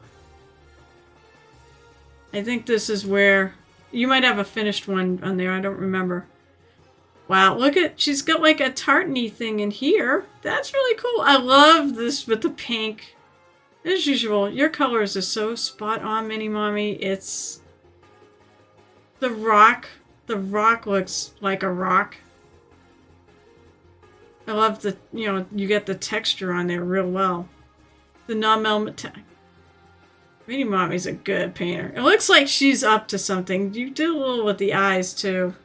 I think this is where... You might have a finished one on there, I don't remember. Wow, look at... She's got like a tartany thing in here. That's really cool. I love this with the pink. As usual, your colors are so spot on, Mini Mommy. It's... The rock looks like a rock. I love the, you get the texture on there real well. The non-metal... Mini Mommy's a good painter. It looks like she's up to something. You did a little with the eyes, too.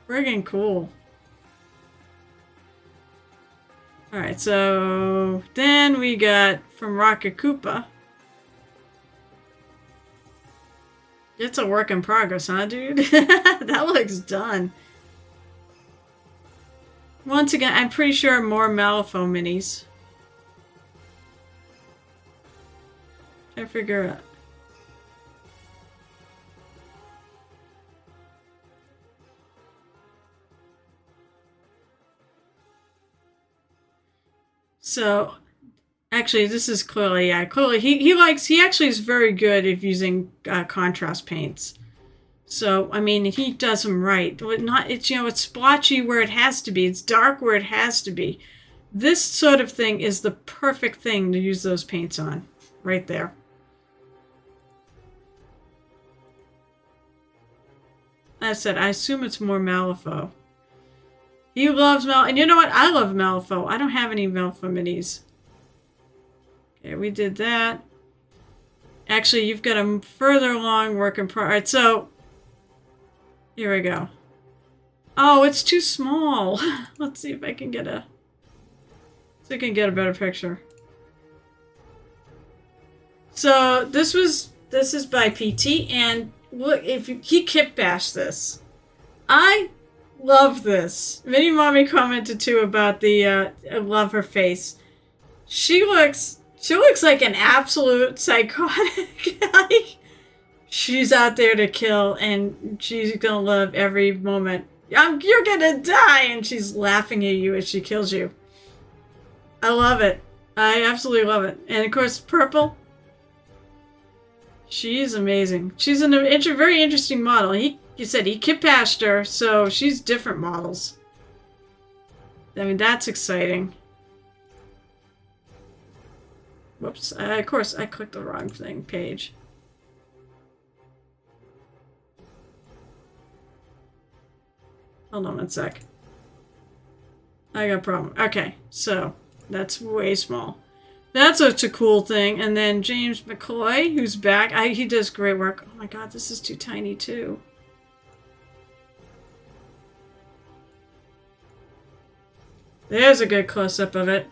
Friggin' cool. Alright, so... Then we got from Rocket Koopa. It's a work in progress, huh, dude? That looks done. Once again, I'm pretty sure more Malifaux minis. I figure out. So, actually, this is clearly, clearly he actually is very good at using contrast paints. So, I mean, he does them right. It's splotchy where it has to be. It's dark where it has to be. This sort of thing is the perfect thing to use those paints on. Right there. I said, I assume it's more Malifaux. He loves Malifaux. And you know what? I love Malifaux. I don't have any Malifaux minis. Okay, we did that. Actually, you've got a further along work in progress. Alright, so... Here we go. Oh, it's too small. Let's see if I can get a... So I can get a better picture. So, this is by PT, and look, he kit bashed this. I love this. Mini Mommy commented too about the I love her face. She looks like an absolute psychotic. Like, she's out there to kill, and she's gonna love every moment. You're gonna die, and she's laughing at you as she kills you. I love it. I absolutely love it. And of course, purple. She's amazing. She's a very interesting model. You said he kit bashed her, so she's different models. I mean, that's exciting. Whoops. Of course, I clicked the wrong page. Hold on one sec. I got a problem. Okay, so that's way small. That's such a cool thing. And then James McCoy, who's back. He does great work. Oh my god, this is too tiny too. There's a good close-up of it.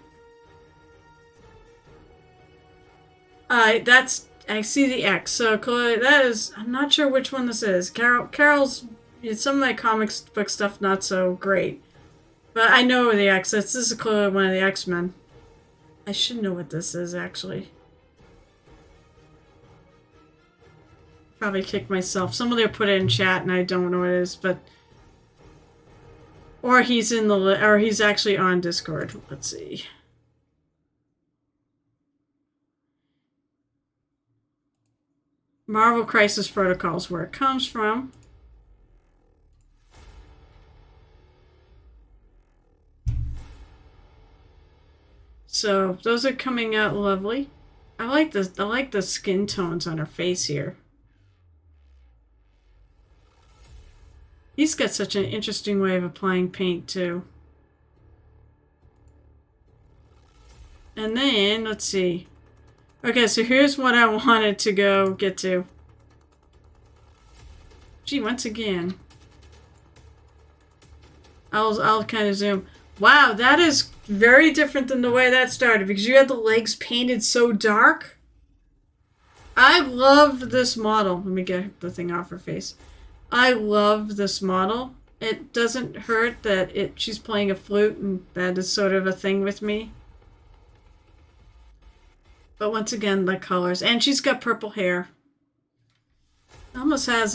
I see the X. So that is, I'm not sure which one this is. Carol's, some of my comics book stuff not so great. But I know the X. This is clearly one of the X-Men. I should know what this is, actually. Probably kicked myself. Somebody will put it in chat and I don't know what it is, but... Or he's actually on Discord. Let's see. Marvel Crisis Protocols, where it comes from. So those are coming out lovely. I like the skin tones on her face here. He's got such an interesting way of applying paint too. And then let's see. Okay, so here's what I wanted to get to. Gee, once again. I'll kind of zoom. Wow, that is very different than the way that started because you had the legs painted so dark. I love this model. Let me get the thing off her face. I love this model. It doesn't hurt that she's playing a flute, and that is sort of a thing with me. But once again, the colors. And she's got purple hair. Almost has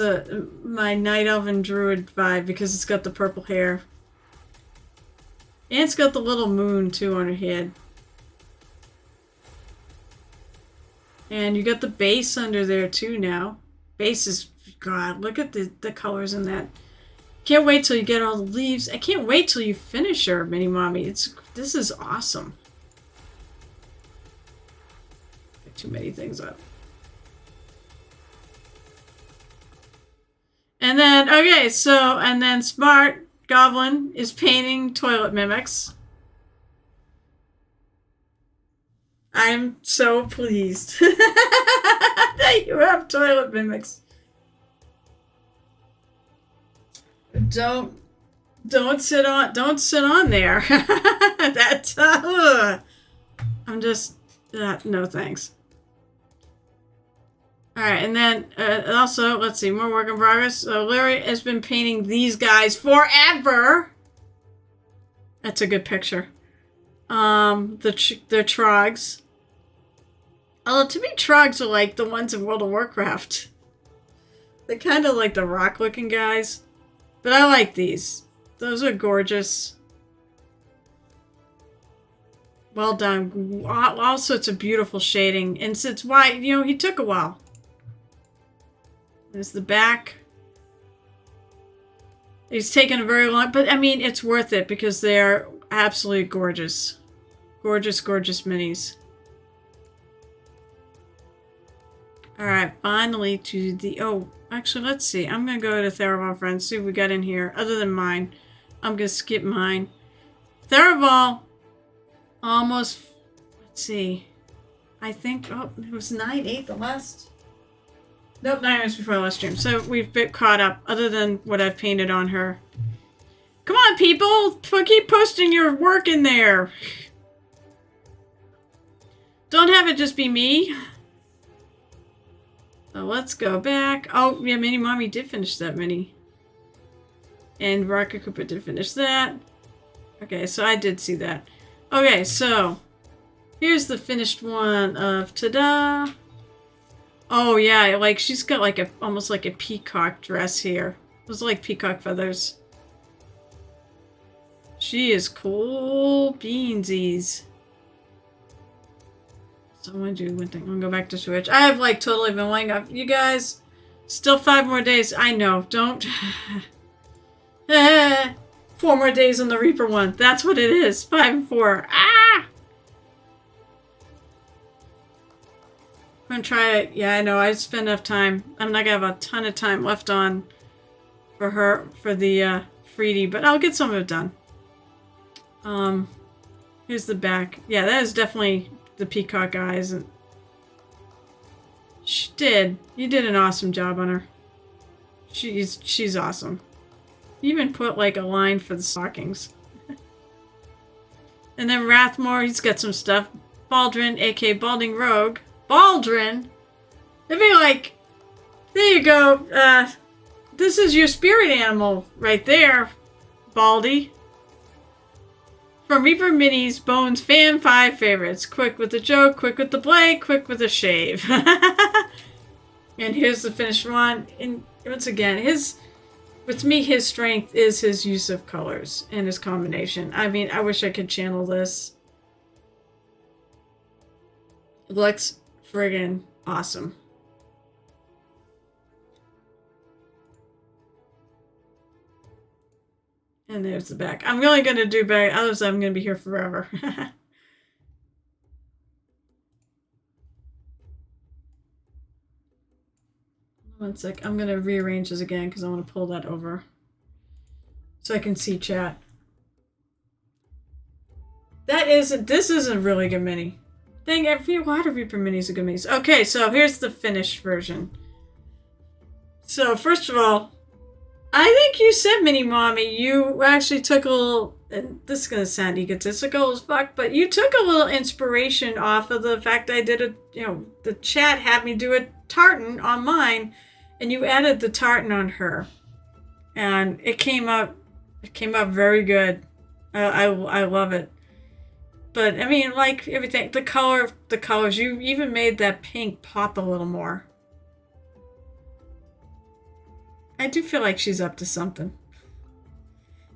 my Night Elven Druid vibe because it's got the purple hair. And it's got the little moon, too, on her head. And you got the base under there, too, now. Base is... God, look at the colors in that. Can't wait till you get all the leaves. I can't wait till you finish her, Mini Mommy. This is awesome. Got too many things up. And then, okay, so, and then Smart Goblin is painting toilet mimics. I'm so pleased that you have toilet mimics. Don't sit on there. I'm just no thanks. All right, and then also let's see, more work in progress. So Larry has been painting these guys forever. That's a good picture. The trogs. Although to me, trogs are like the ones in World of Warcraft. They're kind of like the rock-looking guys. But I like these. Those are gorgeous. Well done. All sorts of beautiful shading. And it's why, he took a while. There's the back. He's taken a very long... But, I mean, it's worth it because they're absolutely gorgeous. Gorgeous, gorgeous minis. Alright, finally to the... Oh, actually, let's see. I'm going to go to Theraval Friends, see what we got in here. Other than mine. I'm going to skip mine. Theraval, almost... Let's see. I think... Oh, it was 9/8 the last... Nope, 9 minutes before the last stream. So we've been caught up, other than what I've painted on her. Come on, people! Keep posting your work in there! Don't have it just be me. So let's go back. Oh, yeah, Mini Mommy did finish that mini. And Rocket Koopa did finish that. Okay, so I did see that. Okay, so... Here's the finished one of ta-da. Oh yeah, like she's got like a almost like a peacock dress here. Those are like peacock feathers. She is cool beansies. So I'm gonna do one thing. I'm gonna go back to Switch. I have like totally been laying off. You guys, still 5 more days. I know. Don't. 4 more days on the Reaper one. That's what it is. 5 and 4. Ah! I'm gonna try it. Yeah, I know. I spend enough time. I'm not gonna have a ton of time left on for her for the Freedy, but I'll get some of it done. Here's the back. Yeah, that is definitely the peacock eyes. And she did. You did an awesome job on her. She's awesome. You even put like a line for the stockings. And then Rathmore, he's got some stuff. Baldrin, aka Balding Rogue. Baldrin? It'd be like, there you go. This is your spirit animal right there, Baldy. From Reaper Minis, Bones Fan 5 favorites. Quick with the joke, quick with the play, quick with the shave. And here's the finished one. And once again, with me, his strength is his use of colors and his combination. I mean, I wish I could channel this. It looks friggin' awesome. And there's the back. I'm really going to do back, otherwise I'm going to be here forever. One sec. I'm going to rearrange this again because I want to pull that over so I can see chat. This is a really good mini. Dang, a lot of Reaper minis are good minis. Okay, so here's the finished version. So first of all, I think you said, Mini Mommy, you actually took a little, and this is going to sound egotistical as fuck, but you took a little inspiration off of the fact I did the chat had me do a tartan on mine, and you added the tartan on her. And it came up very good. I love it. But, I mean, like everything, the colors, you even made that pink pop a little more. I do feel like she's up to something.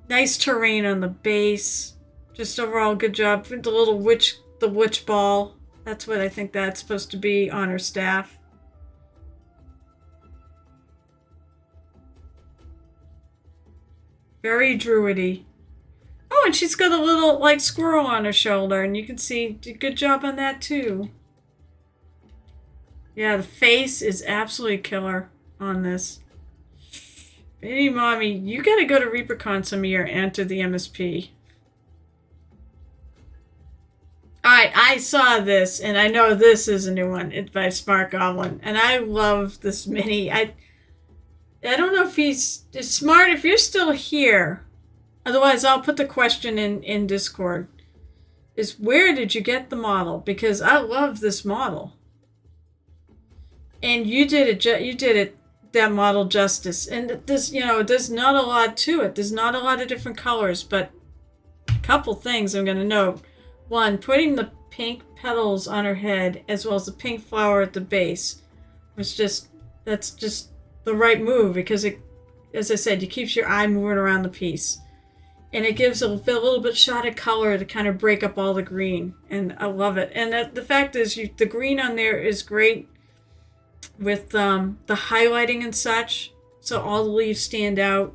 Nice terrain on the base. Just overall good job. The little the witch ball. That's what I think that's supposed to be on her staff. Very druidy. Oh, and she's got a little like squirrel on her shoulder, and you can see good job on that too. Yeah, the face is absolutely killer on this. Hey, Mommy, you gotta go to ReaperCon some year and enter the MSP. Alright, I saw this, and I know this is a new one. It's by Smart Goblin, and I love this mini. I don't know if he's smart. If you're still here, otherwise I'll put the question in Discord. Is where did you get the model? Because I love this model, and you did it. That model justice. And this, there's not a lot to it. There's not a lot of different colors, but a couple things I'm going to note. One, putting the pink petals on her head as well as the pink flower at the base that's just the right move, because it, as I said, it keeps your eye moving around the piece. And it gives a little bit shot of color to kind of break up all the green. And I love it. And the fact is, the green on there is great with the highlighting and such, so all the leaves stand out.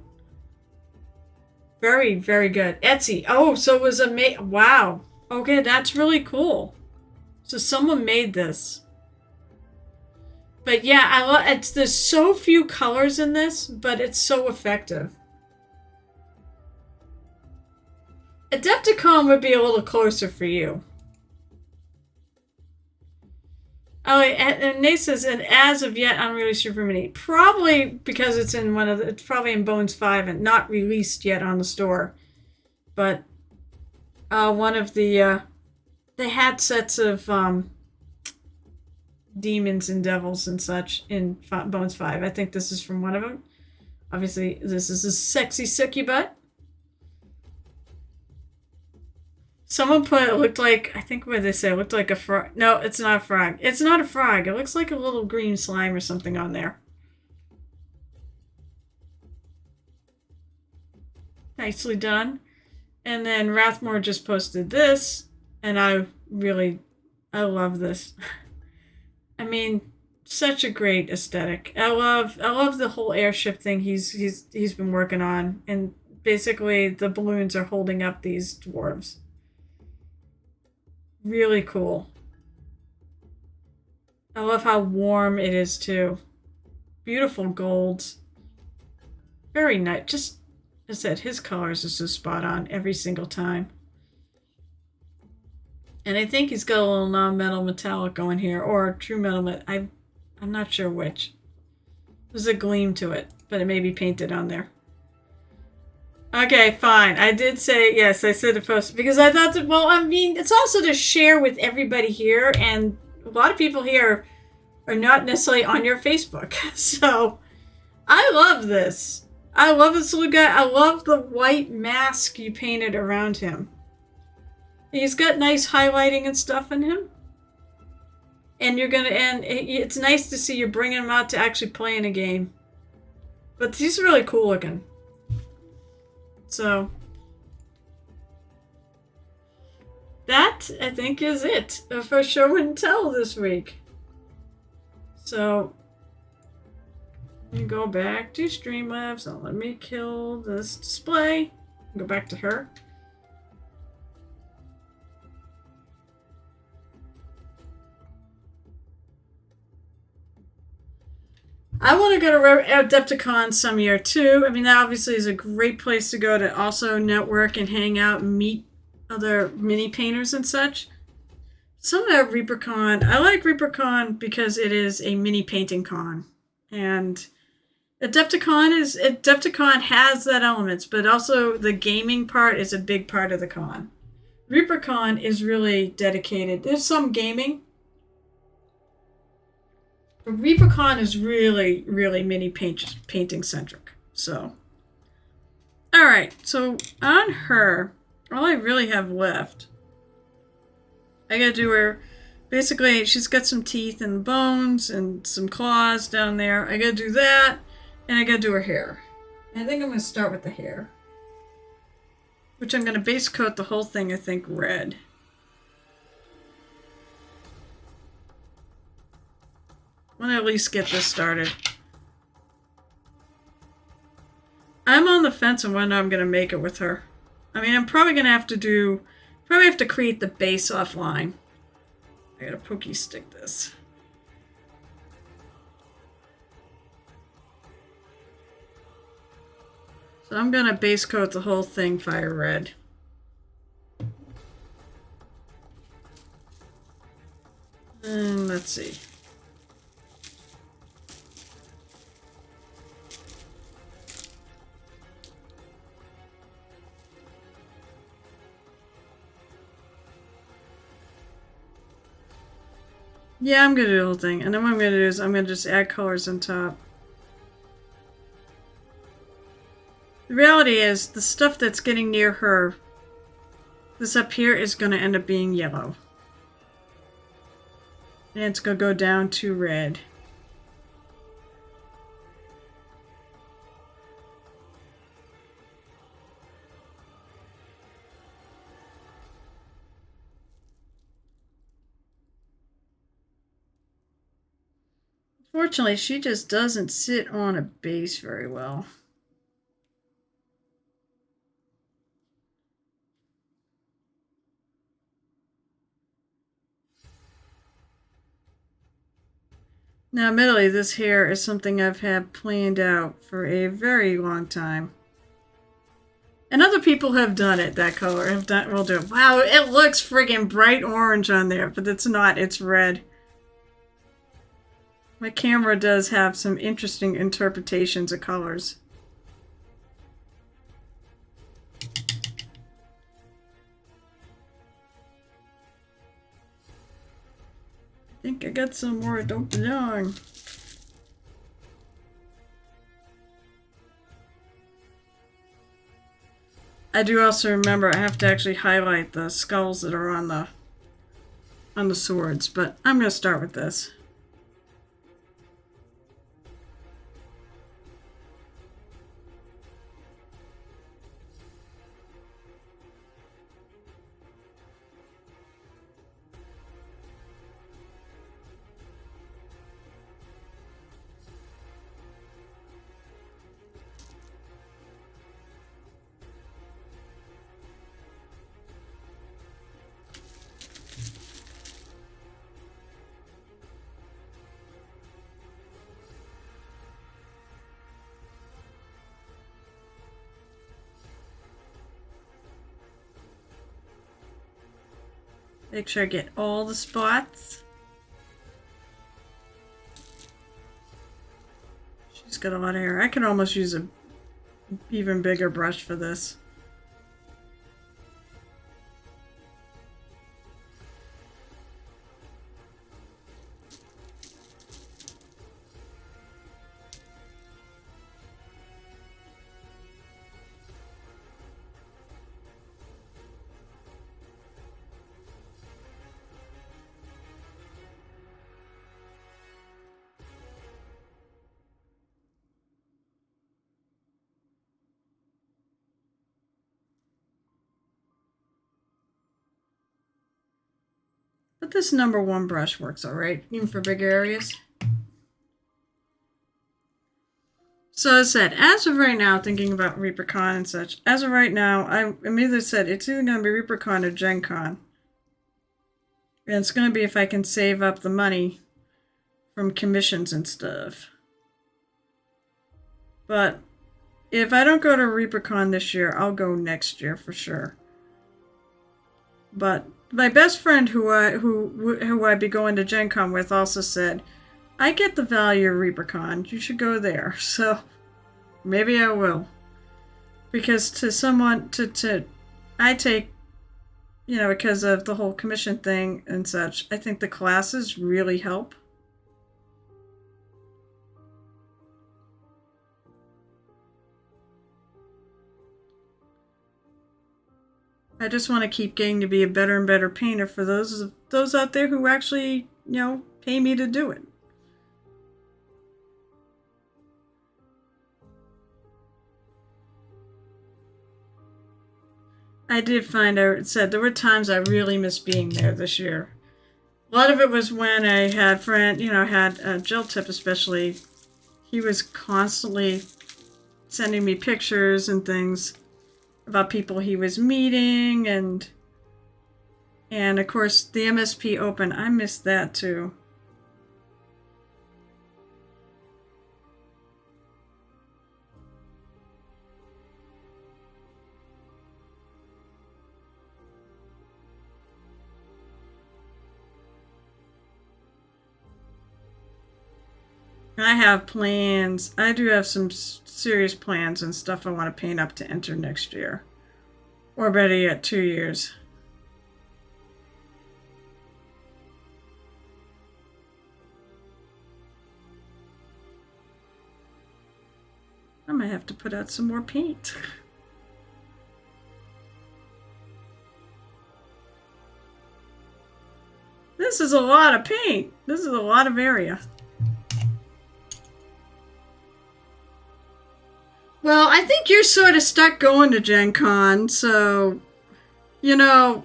Very, very good. Etsy. Oh, so it was wow. Okay, that's really cool. So someone made this. But yeah, I love there's so few colors in this, but it's so effective. Adepticon would be a little closer for you. Oh, and Nate says, and as of yet, unreleased Super Mini. Probably because it's in it's probably in Bones 5 and not released yet on the store. But one of they had sets of demons and devils and such in Bones 5. I think this is from one of them. Obviously, this is a sexy sucky butt. Someone put it looked like, I think what did they say? It looked like a frog. No, it's not a frog. It's not a frog. It looks like a little green slime or something on there. Nicely done. And then Rathmore just posted this, and I love this. I mean, such a great aesthetic. I love the whole airship thing he's been working on, and basically the balloons are holding up these dwarves. Really cool. I love how warm it is too. Beautiful golds. Very nice. Just as I said, his colors are so spot on every single time. And I think he's got a little non-metal metallic going here, or true metal. I'm not sure which. There's a gleam to it, but it may be painted on there. Okay, fine. I did say, yes, I said to post, because I thought that, well, I mean, it's also to share with everybody here, and a lot of people here are not necessarily on your Facebook. So, I love this. I love this little guy. I love the white mask you painted around him. He's got nice highlighting and stuff in him. And it's nice to see you bringing him out to actually play in a game. But he's really cool looking. So, that, I think, is it for show and tell this week. So, you go back to Streamlabs. Now let me kill this display. Go back to her. I want to go to Adepticon some year too. I mean, that obviously is a great place to go to also network and hang out and meet other mini painters and such. Some of ReaperCon, I like ReaperCon because it is a mini painting con. And Adepticon has that elements, but also the gaming part is a big part of the con. ReaperCon is really dedicated. There's some gaming. But ReaperCon is really, really mini painting centric. So, alright, so on her, all I really have left, I gotta do her, basically, she's got some teeth and bones and some claws down there. I gotta do that, and I gotta do her hair. And I think I'm gonna start with the hair, which I'm gonna base coat the whole thing, I think, red. I want to at least get this started. I'm on the fence on when I'm going to make it with her. I mean, I'm probably going to have to create the base offline. I gotta pokey stick this. So I'm gonna base coat the whole thing fire red. And let's see. Yeah, I'm gonna do the whole thing. And then what I'm gonna do is I'm gonna just add colors on top. The reality is, the stuff that's getting near her, this up here is gonna end up being yellow. And it's gonna go down to red. Fortunately, she just doesn't sit on a base very well. Now, admittedly, this hair is something I've had planned out for a very long time. And other people have done it, that color. Will do it. Wow, it looks friggin' bright orange on there, but it's not, it's red. My camera does have some interesting interpretations of colors. I think I got some more don't belong. I do also remember I have to actually highlight the skulls that are on the swords, but I'm going to start with this. Make sure I get all the spots. She's got a lot of hair. I can almost use a even bigger brush for this. But this number 1 brush works alright, even for bigger areas. So as I said, as of right now, thinking about ReaperCon and such, as of right now, I'm either said it's either going to be ReaperCon or Gen Con. And it's going to be if I can save up the money from commissions and stuff. But if I don't go to ReaperCon this year, I'll go next year for sure. But my best friend who I'd be going to Gen Con with also said, I get the value of ReaperCon. You should go there. So maybe I will. Because to someone, I take, because of the whole commission thing and such, I think the classes really help. I just want to keep getting to be a better and better painter for those out there who actually, pay me to do it. I did find, I said, there were times I really missed being there this year. A lot of it was when I had had Jill Tip especially. He was constantly sending me pictures and things about people he was meeting, and of course the MSP Open, I missed that too. I have plans. I do have some serious plans and stuff I want to paint up to enter next year. Or better yet, 2 years. I might have to put out some more paint. This is a lot of paint. This is a lot of area. Well, I think you're sort of stuck going to Gen Con, so, yeah,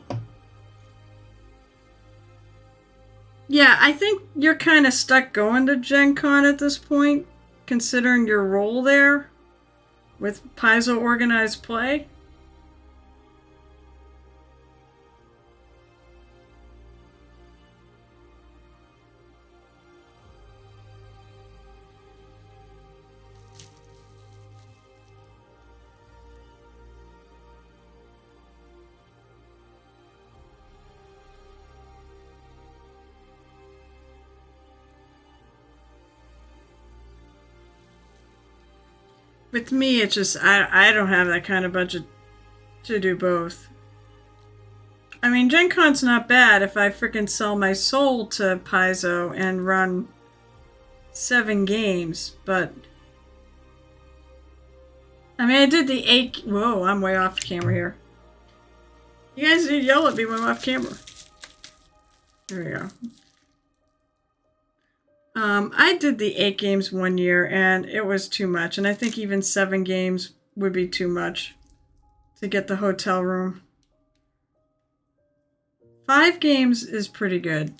I think you're kind of stuck going to Gen Con at this point, considering your role there with Paizo Organized Play. With me, it's just, I don't have that kind of budget to do both. I mean, Gen Con's not bad if I freaking sell my soul to Paizo and run 7 games, but I mean, I did the 8... Whoa, I'm way off camera here. You guys need to yell at me when I'm off camera. There we go. I did the 8 games one year, and it was too much. And I think even 7 games would be too much to get the hotel room. 5 games is pretty good.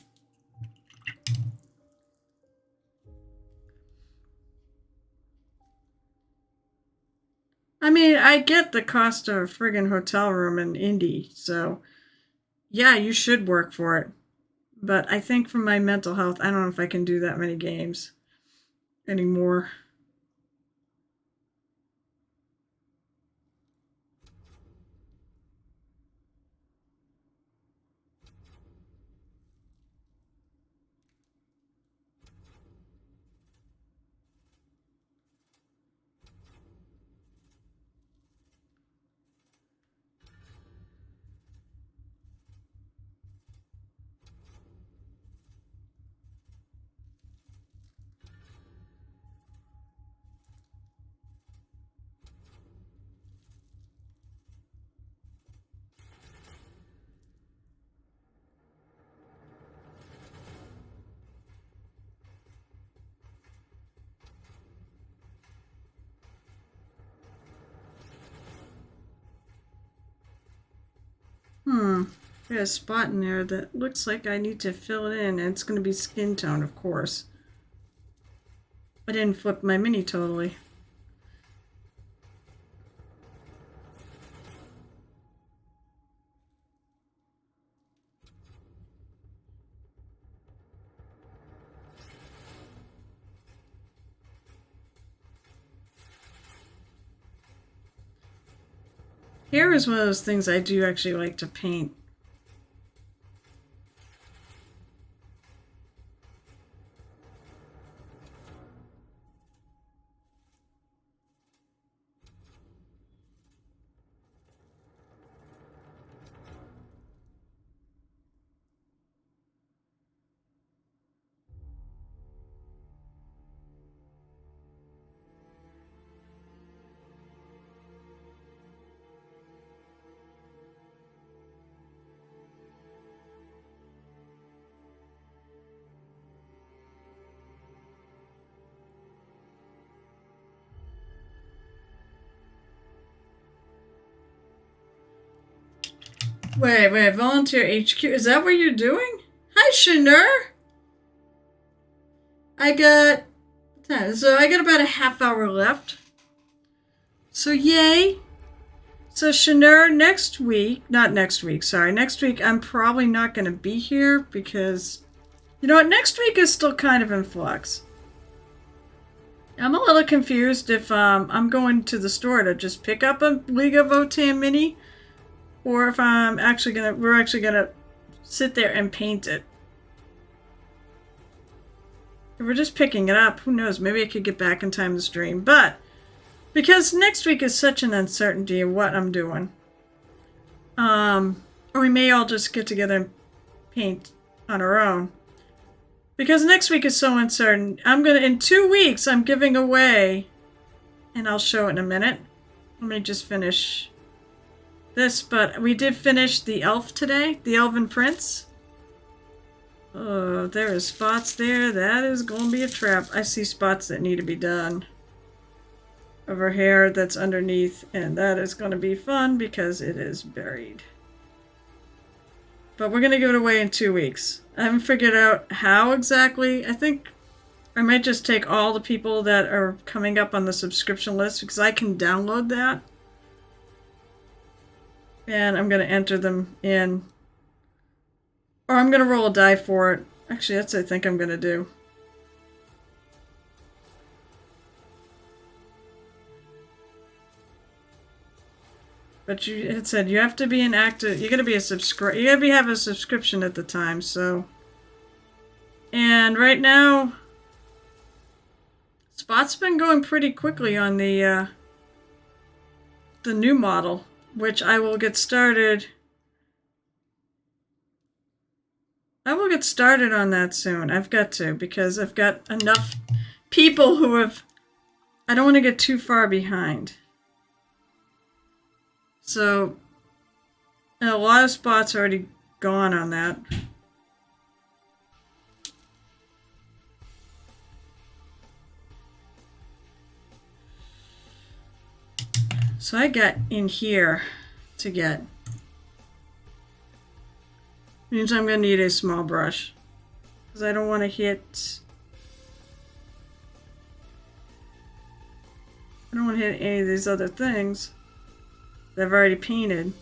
I mean, I get the cost of a friggin' hotel room in Indy, so yeah, you should work for it. But I think for my mental health, I don't know if I can do that many games anymore. There's a spot in there that looks like I need to fill it in, and it's going to be skin tone, of course. I didn't flip my mini totally. Hair is one of those things I do actually like to paint. Wait, volunteer HQ. Is that what you're doing? Hi, Shanur. I got about a half hour left. So yay. So Shanur, next week I'm probably not going to be here because, you know what, next week is still kind of in flux. I'm a little confused if I'm going to the store to just pick up a League of Votann mini, or if we're actually gonna sit there and paint it. If we're just picking it up, who knows? Maybe I could get back in time to stream. But because next week is such an uncertainty of what I'm doing, or we may all just get together and paint on our own. Because next week is so uncertain, in 2 weeks, I'm giving away, and I'll show it in a minute. Let me just finish this, but we did finish the elf today, the Elven Prince. Oh, there is spots there. That is going to be a trap. I see spots that need to be done of her hair that's underneath, and that is going to be fun because it is buried. But we're going to give it away in 2 weeks. I haven't figured out how exactly. I think I might just take all the people that are coming up on the subscription list because I can download that. And I'm going to enter them in. Or I'm going to roll a die for it. Actually, that's what I think I'm going to do. But it said you have to be an active. You're going to be have a subscription at the time, so. And right now, Spot's been going pretty quickly on the new model, which I will get started. I will get started on that soon. I've got to, because I've got enough people who have. I don't want to get too far behind. So, a lot of spots already gone on that. So I got in here to get. Means I'm going to need a small brush. Because I don't want to hit... I don't want to hit any of these other things that I've already painted.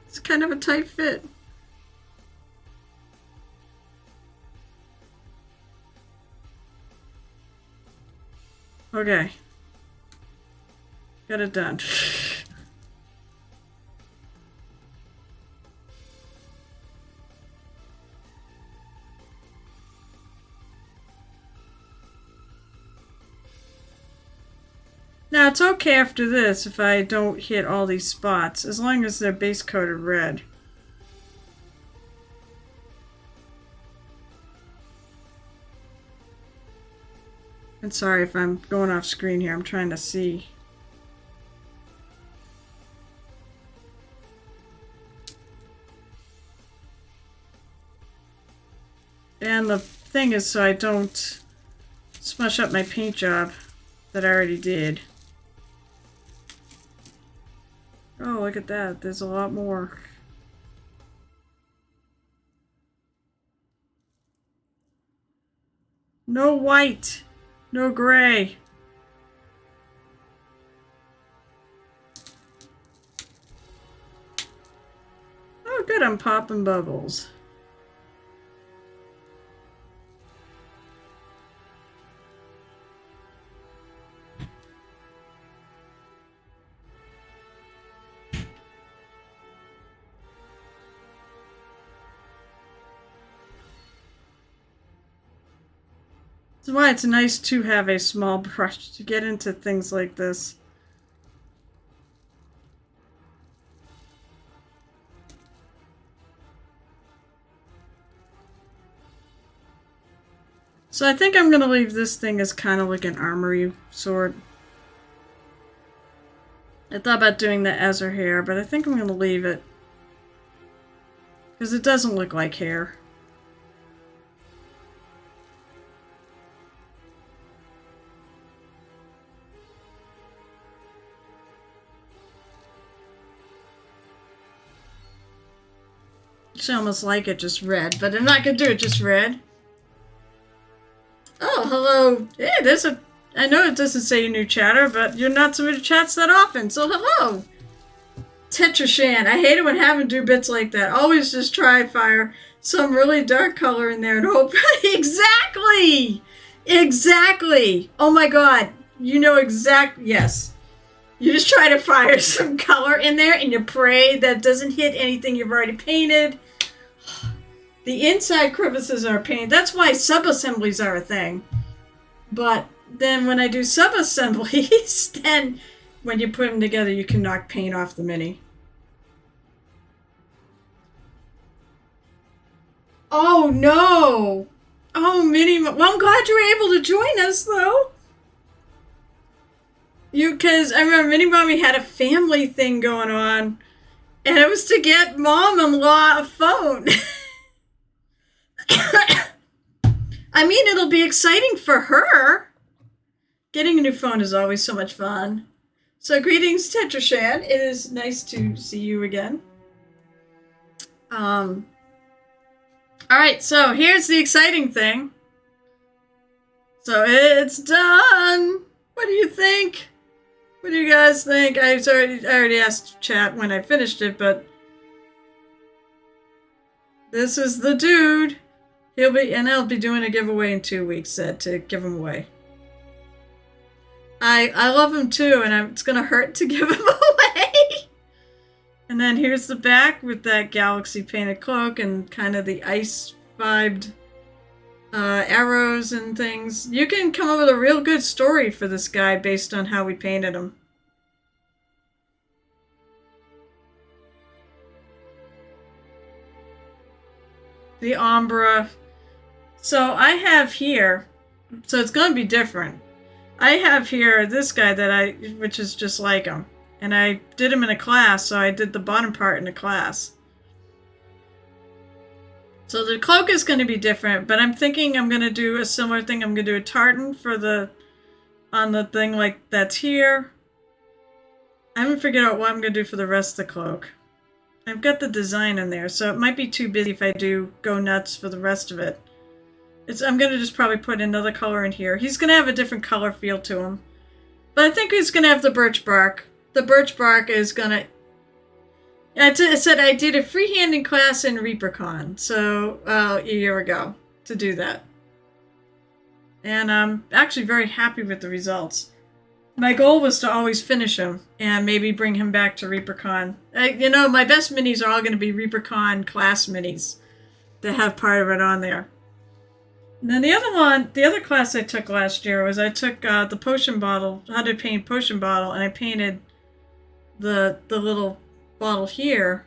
It's kind of a tight fit. Okay. Got it done. Now, it's okay after this if I don't hit all these spots, as long as they're base coated red. And sorry if I'm going off screen here, I'm trying to see. And the thing is, so I don't smush up my paint job that I already did. Oh, look at that. There's a lot more. No white. No gray. Oh, good. I'm popping bubbles. That's why it's nice to have a small brush to get into things like this. So I think I'm going to leave this thing as kind of like an armory sword. I thought about doing that as her hair, but I think I'm going to leave it. Because it doesn't look like hair. It's almost like it just red, but I'm not going to do it just red. Oh, hello. Hey, there's a... I know it doesn't say new chatter, but you're not somebody who chats that often, so hello. Tetrashan. I hate it when having do bits like that. Always just try fire some really dark color in there and hope... Exactly! Exactly! Oh my god. You know Yes. You just try to fire some color in there and you pray that doesn't hit anything you've already painted. The inside crevices are painted. That's why sub-assemblies are a thing. But then when I do sub-assemblies, then when you put them together, you can knock paint off the mini. Oh, no! Oh, mini... Well, I'm glad you were able to join us, though. Because I remember Mini Mommy had a family thing going on, and it was to get Mom-in-law a phone. I mean, it'll be exciting for her. Getting a new phone is always so much fun. So, greetings, Tetrashan. It is nice to see you again. Alright, so here's the exciting thing. So, it's done. What do you think? What do you guys think? I already asked chat when I finished it, but this is the dude. I'll be doing a giveaway in 2 weeks to give him away. I love him too, and it's gonna hurt to give him away. And then here's the back with that galaxy painted cloak and kind of the ice vibed arrows and things. You can come up with a real good story for this guy based on how we painted him. The Umbra. So I have here, so it's going to be different. I have here this guy which is just like him. And I did him in a class, so I did the bottom part in a class. So the cloak is going to be different, but I'm thinking I'm going to do a similar thing. I'm going to do a tartan on the thing like that's here. I haven't figured out what I'm going to do for the rest of the cloak. I've got the design in there, so it might be too busy if I do go nuts for the rest of it. I'm going to just probably put another color in here. He's going to have a different color feel to him. But I think he's going to have the birch bark. The birch bark is going to... I said I did a freehanding class in ReaperCon, so a year ago, to do that. And I'm actually very happy with the results. My goal was to always finish him and maybe bring him back to ReaperCon. My best minis are all going to be ReaperCon class minis that have part of it on there. And then the other class I took last year was I took the potion bottle, how to paint potion bottle, and I painted the little bottle here.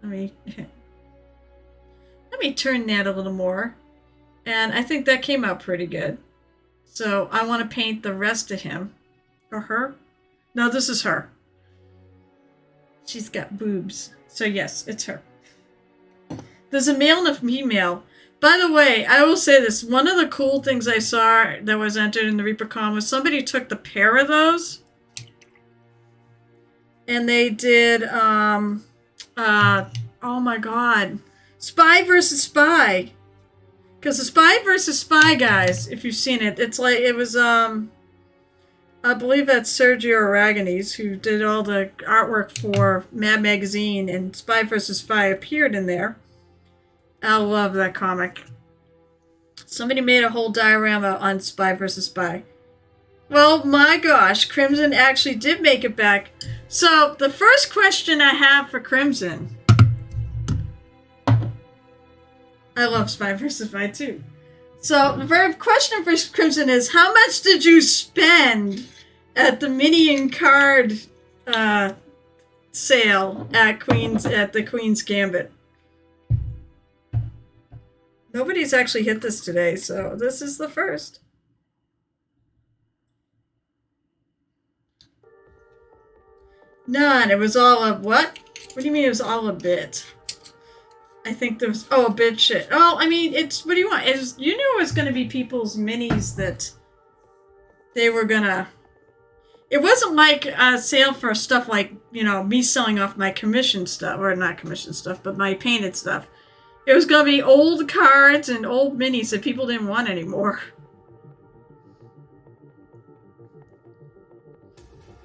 Let me turn that a little more. And I think that came out pretty good. So I want to paint the rest of him. Or her? No, this is her. She's got boobs. So yes, it's her. There's a male and a female. By the way, I will say this. One of the cool things I saw that was entered in the ReaperCon was somebody took the pair of those. And they did, oh my god. Spy versus Spy. Because the Spy versus Spy, guys, if you've seen it, it's like, it was, I believe that's Sergio Aragonese, who did all the artwork for Mad Magazine, and Spy versus Spy appeared in there. I love that comic. Somebody made a whole diorama on Spy versus Spy. Well, my gosh, Crimson actually did make it back. So, the first question I have for Crimson... I love Spy vs. Spy too. So, the very question for Crimson is, how much did you spend at the mini and card sale at the Queen's Gambit? Nobody's actually hit this today, so this is the first. None. It was all a what? What do you mean it was all a bit? I think there was... Oh, a bit shit. Oh, I mean, it's... What do you want? You knew it was going to be people's minis that they were going to... It wasn't like a sale for stuff like, me selling off my commission stuff. Or not commission stuff, but my painted stuff. It was going to be old cards and old minis that people didn't want anymore.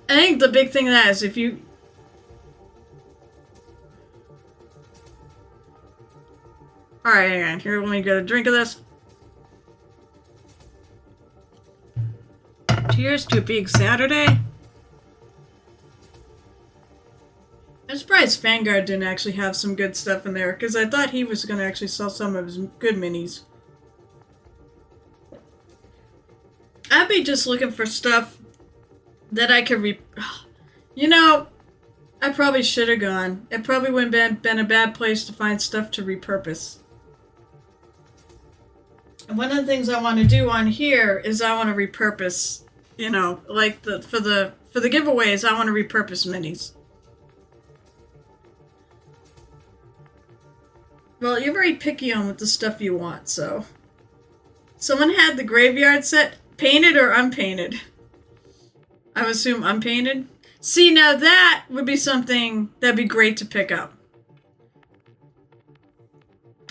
I think the big thing of that is if you... Alright, hang on. Here, let me get a drink of this. Cheers to a big Saturday. I'm surprised Vanguard didn't actually have some good stuff in there, because I thought he was going to actually sell some of his good minis. I'd be just looking for stuff that I could I probably should have gone. It probably wouldn't have been a bad place to find stuff to repurpose. And one of the things I want to do on here is I want to repurpose, like for the giveaways, I want to repurpose minis. Well, you're very picky on what the stuff you want, so. Someone had the graveyard set, painted or unpainted? I would assume unpainted. See, now that would be something that'd be great to pick up.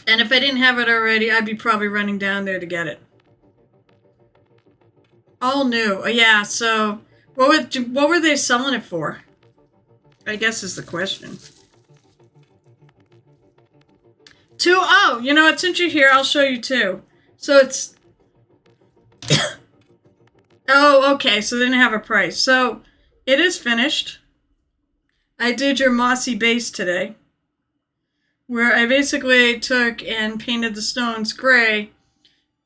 And if I didn't have it already, I'd be probably running down there to get it. All new. Oh, yeah, so what were they selling it for? I guess is the question. Oh, you know what? Since you're here, I'll show you two. So it's... Oh, okay, so they didn't have a price. So it is finished. I did your mossy base today, where I basically took and painted the stones gray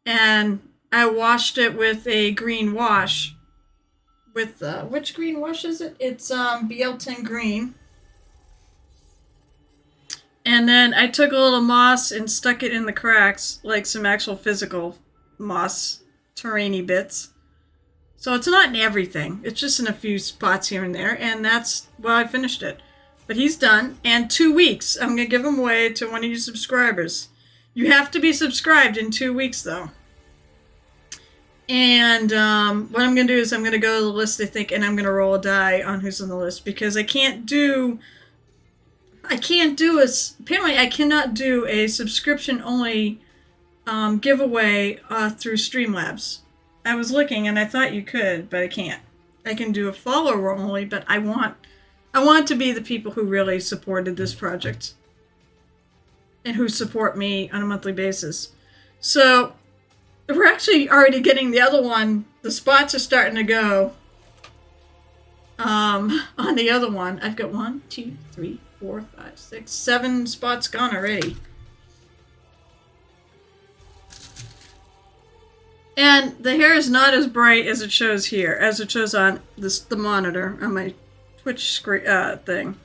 and I washed it with a green wash. With which green wash is it? It's BL10 green. And then I took a little moss and stuck it in the cracks, like some actual physical moss, terrainy bits. So it's not in everything. It's just in a few spots here and there, and that's well, I finished it. But he's done, and 2 weeks. I'm gonna give him away to one of you subscribers. You have to be subscribed in 2 weeks, though. And what I'm gonna do is I'm gonna go to the list, I think, and I'm gonna roll a die on who's on the list because I can't do apparently I cannot do a subscription only giveaway through Streamlabs. I was looking and I thought you could, but I can't. I can do a follower only, but I want to be the people who really supported this project and who support me on a monthly basis. So we're actually already getting the other one. The spots are starting to go on the other one. I've got 1, 2, 3, 4, 5, 6, 7 spots gone already. And the hair is not as bright as it shows here, as it shows on the monitor on my Twitch screen thing.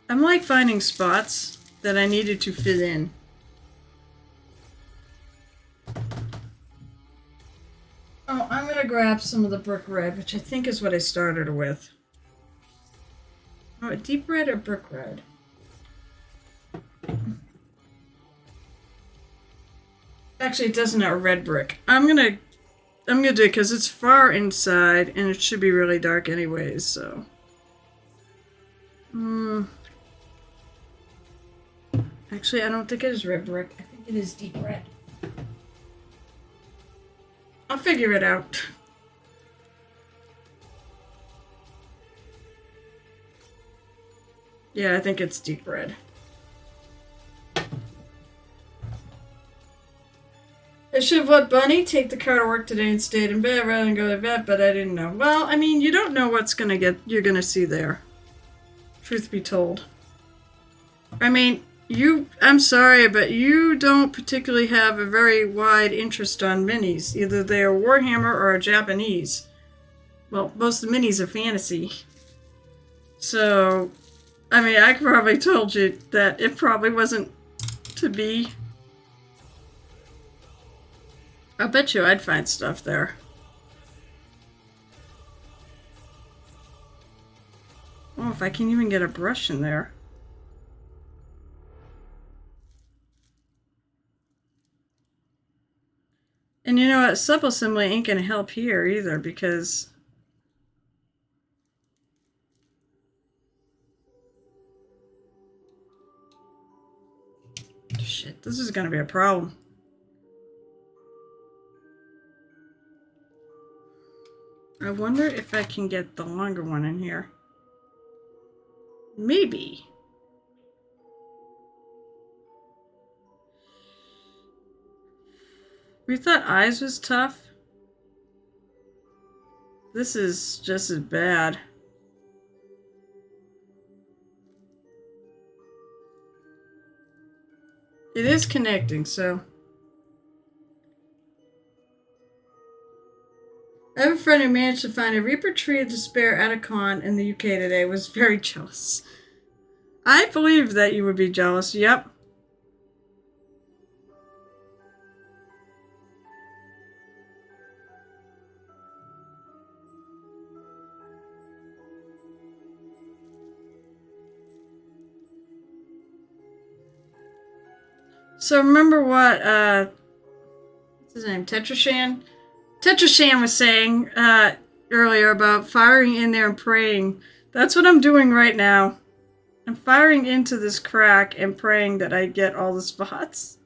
I'm like finding spots that I needed to fit in. Oh, I'm gonna grab some of the brick red, which I think is what I started with. Oh, a deep red or brick red? Actually, it doesn't have a red brick. I'm gonna do it because it's far inside and it should be really dark anyways, so. Actually, I don't think it is red brick. I think it is deep red. I'll figure it out. Yeah, I think it's deep red. I should have let Bunny take the car to work today and stayed in bed rather than go to the vet, but I didn't know. Well, I mean, you don't know what's you're gonna see there. Truth be told. I mean, I'm sorry, but you don't particularly have a very wide interest on minis. Either they are Warhammer or Japanese. Well, most of the minis are fantasy. So, I mean, I probably told you that it probably wasn't to be. I bet you I'd find stuff there. Oh, if I can even get a brush in there. And you know what? Subassembly ain't gonna help here either because shit, this is gonna be a problem. I wonder if I can get the longer one in here. Maybe. We thought eyes was tough. This is just as bad. It is connecting, so. I have a friend who managed to find a Reaper Tree of Despair at a con in the UK today. Was very jealous. I believe that you would be jealous. Yep. So remember what what's his name? Tetrashan? Tetrashan was saying earlier about firing in there and praying. That's what I'm doing right now. I'm firing into this crack and praying that I get all the spots.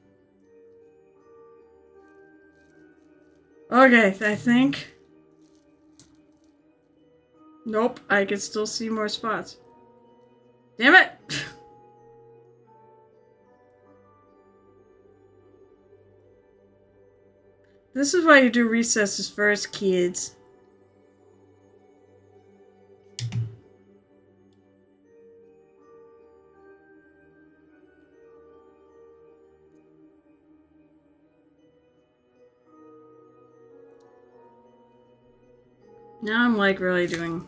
Okay, I think. Nope, I can still see more spots. Damn it! This is why you do recesses first, kids. Now I'm like really doing...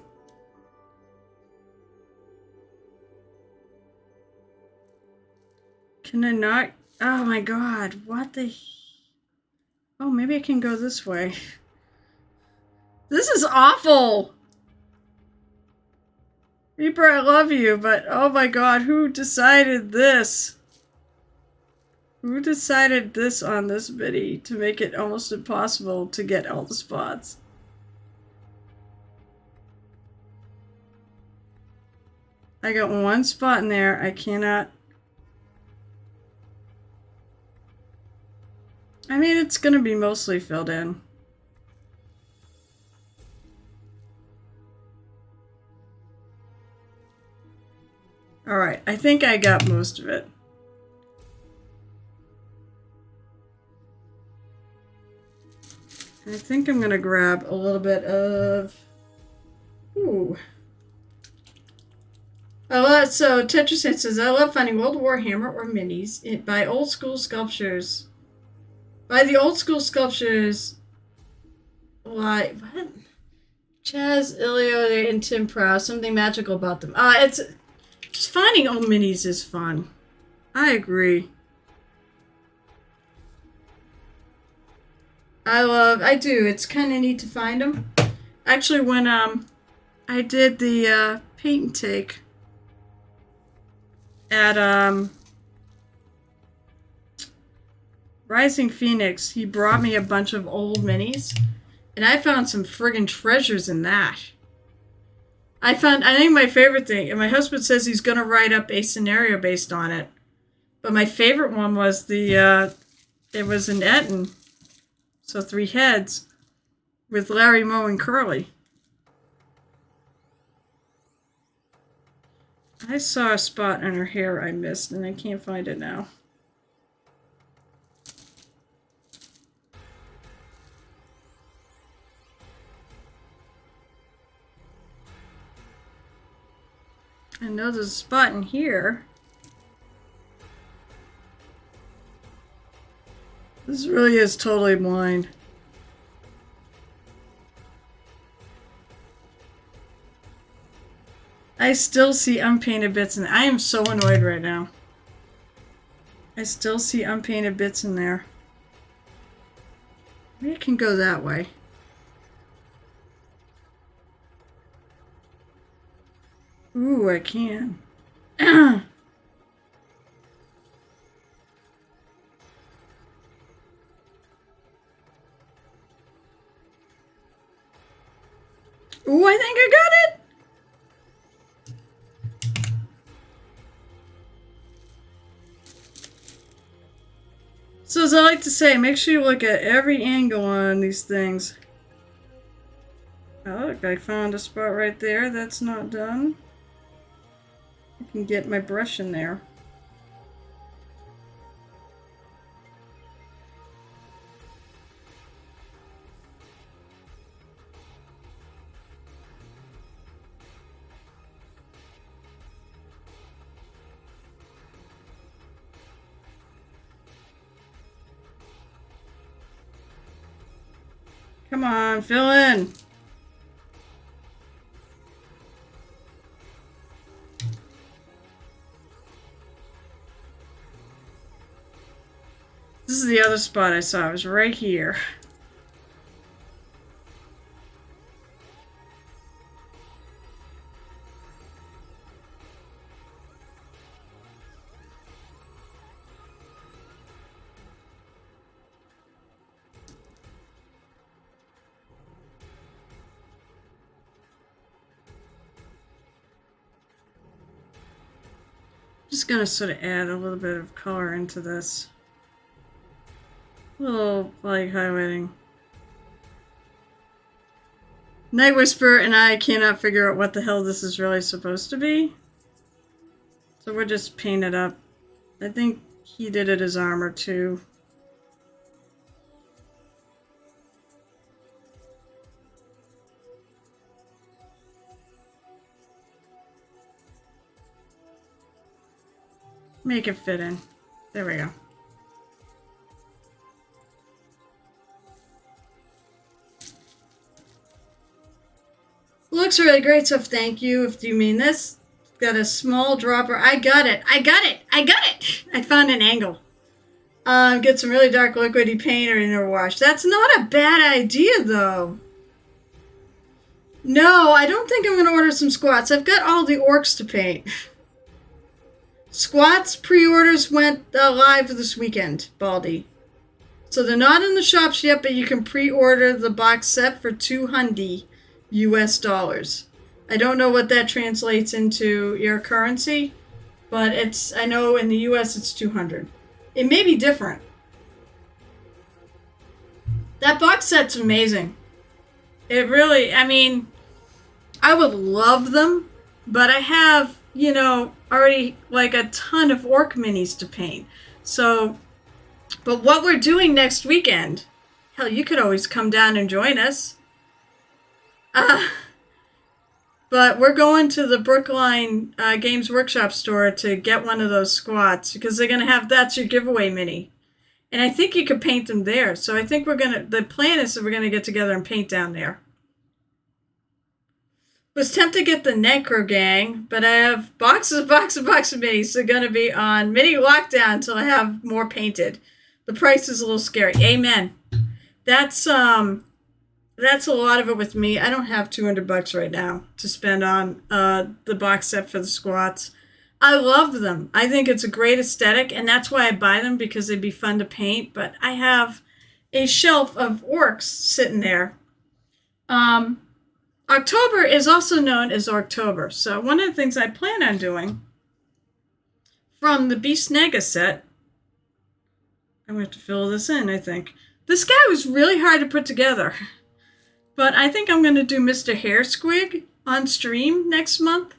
Can I not? Oh my god, what the... Oh, maybe I can go this way. This is awful! Reaper, I love you, but oh my god, who decided this? Who decided this on this biddy to make it almost impossible to get all the spots? I got one spot in there, I cannot... I mean, it's gonna be mostly filled in. Alright, I think I got most of it. I think I'm gonna grab a little bit of... Ooh. So Tetrasan says, I love finding World War Hammer or minis by old school sculptures. By the old school sculptures, like, what? Chaz, Ilio, and Tim Prow, something magical about them. It's just finding old minis is fun. I agree. I do. It's kind of neat to find them. Actually, when I did the paint and take at Rising Phoenix, he brought me a bunch of old minis, and I found some friggin' treasures in that. I think my favorite thing, and my husband says he's gonna write up a scenario based on it, but my favorite one was it was an Eton, so 3 heads, with Larry, Moe, and Curly. I saw a spot on her hair I missed, and I can't find it now. I know there's a spot in here. This really is totally blind. I still see unpainted bits and I am so annoyed right now. I still see unpainted bits in there. Maybe I can go that way. Ooh, I can. Ooh, I think I got it! So as I like to say, make sure you look at every angle on these things. Oh, look, I found a spot right there that's not done. I can get my brush in there. Come on, fill in. This is the other spot I saw. It was right here. Just gonna sort of add a little bit of color into this. A little, like, highlighting. Night Whisper and I cannot figure out what the hell this is really supposed to be. So we'll just paint it up. I think he did it as armor too. Make it fit in. There we go. Looks really great, so thank you if you mean this. Got a small dropper. I got it. I found an angle. Get some really dark liquidy paint or interwash. That's not a bad idea, though. No, I don't think I'm going to order some squats. I've got all the orcs to paint. Squats pre-orders went live this weekend, Baldy. So they're not in the shops yet, but you can pre-order the box set for $200 US. I don't know what that translates into your currency, but I know in the US it's 200. It may be different. That box set's amazing. It really, I mean, I would love them, but I have, already like a ton of orc minis to paint. So, but what we're doing next weekend, hell, you could always come down and join us. But we're going to the Brookline Games Workshop store to get one of those squats because they're going to have, that's your giveaway mini. And I think you could paint them there. So I think the plan is that we're going to get together and paint down there. Was tempted to get the Necro Gang, but I have boxes of minis. They're going to be on mini lockdown until I have more painted. The price is a little scary. Amen. That's a lot of it with me. I don't have $200 right now to spend on the box set for the squats. I love them. I think it's a great aesthetic, and that's why I buy them, because they'd be fun to paint. But I have a shelf of orcs sitting there. October is also known as Orktober. So one of the things I plan on doing from the Beast Naga set, I'm going to have to fill this in, I think. This guy was really hard to put together. But I think I'm going to do Mr. Hair Squig on stream next month.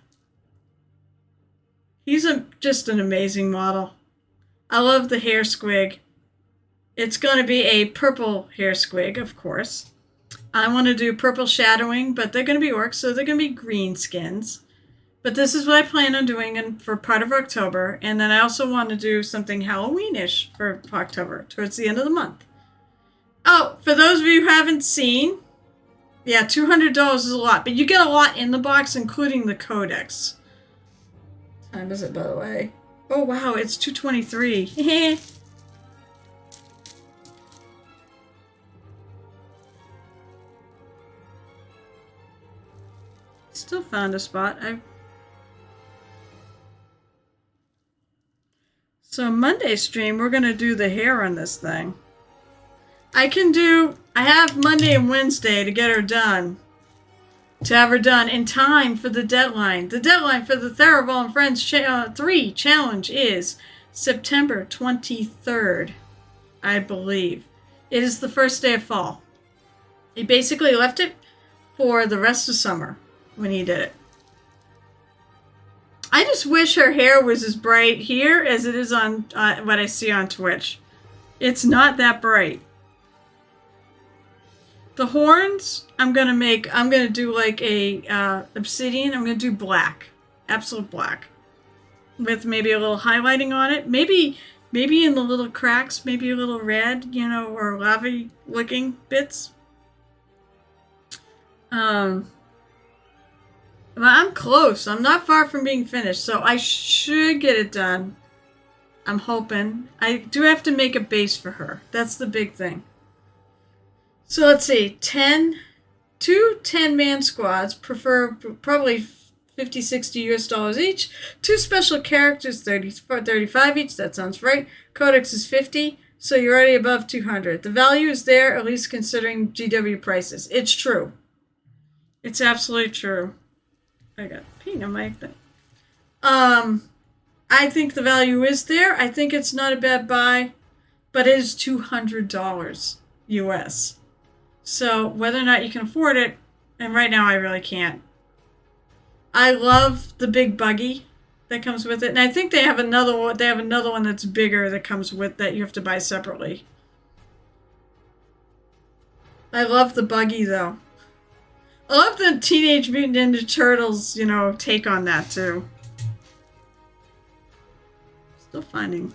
He's just an amazing model. I love the Hair Squig. It's going to be a purple Hair Squig, of course. I want to do purple shadowing, but they're going to be orcs, so they're going to be green skins. But this is what I plan on doing for part of October. And then I also want to do something Halloweenish for October, towards the end of the month. Oh, for those of you who haven't seen, yeah, $200 is a lot, but you get a lot in the box, including the codex. What time is it, by the way? Oh, wow, it's 2:23. Still found a spot. So Monday stream, we're going to do the hair on this thing. I have Monday and Wednesday to get her done. To have her done in time for the deadline. The deadline for the Theraval and Friends 3 challenge is September 23rd, I believe. It is the first day of fall. He basically left it for the rest of summer when he did it. I just wish her hair was as bright here as it is on what I see on Twitch. It's not that bright. The horns, I'm going to do like a obsidian. I'm going to do black. Absolute black. With maybe a little highlighting on it. Maybe in the little cracks, maybe a little red, or lava looking bits. Well, I'm close. I'm not far from being finished, so I should get it done. I'm hoping. I do have to make a base for her. That's the big thing. So let's see. 2 10-man squads, probably $50, $60 each. 2 special characters, 35 each. That sounds right. Codex is 50, so you're already above 200. The value is there, at least considering GW prices. It's true. It's absolutely true. I got paint on my thing. I think the value is there. I think it's not a bad buy, but it is $200 US. So whether or not you can afford it, and right now I really can't. I love the big buggy that comes with it, and I think they have another one. They have another one that's bigger that comes with that you have to buy separately. I love the buggy though. I love the Teenage Mutant Ninja Turtles, take on that too. Still finding.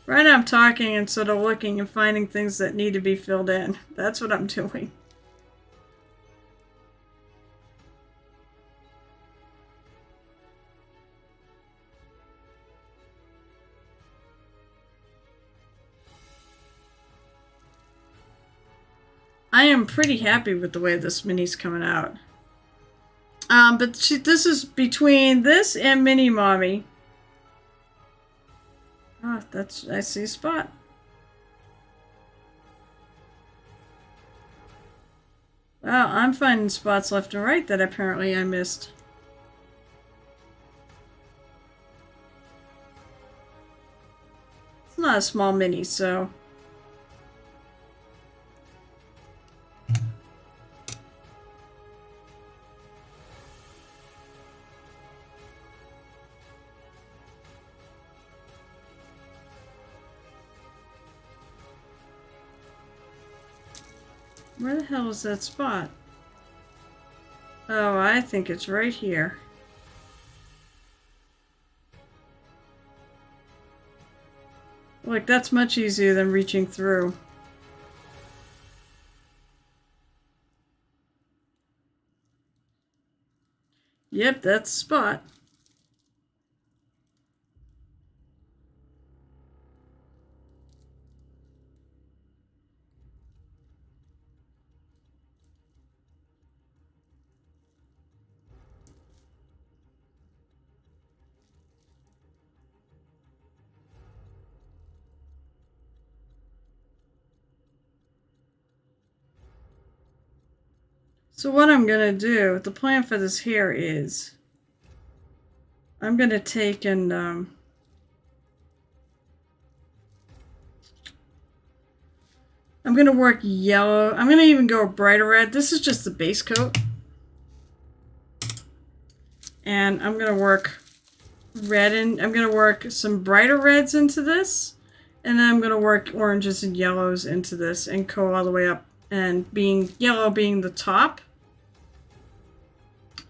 Right now I'm talking instead of looking and finding things that need to be filled in. That's what I'm doing. I am pretty happy with the way this mini's coming out. But this is between this and Mini Mommy. Ah, I see a spot. Wow, I'm finding spots left and right that apparently I missed. It's not a small mini, so... Where the hell is that spot? Oh, I think it's right here. Look, that's much easier than reaching through. Yep, that's the spot. So what I'm gonna do, the plan for this here is, I'm gonna take and I'm gonna work yellow. I'm gonna even go brighter red. This is just the base coat. And I'm gonna work red and I'm gonna work some brighter reds into this. And then I'm gonna work oranges and yellows into this and go all the way up. And yellow being the top.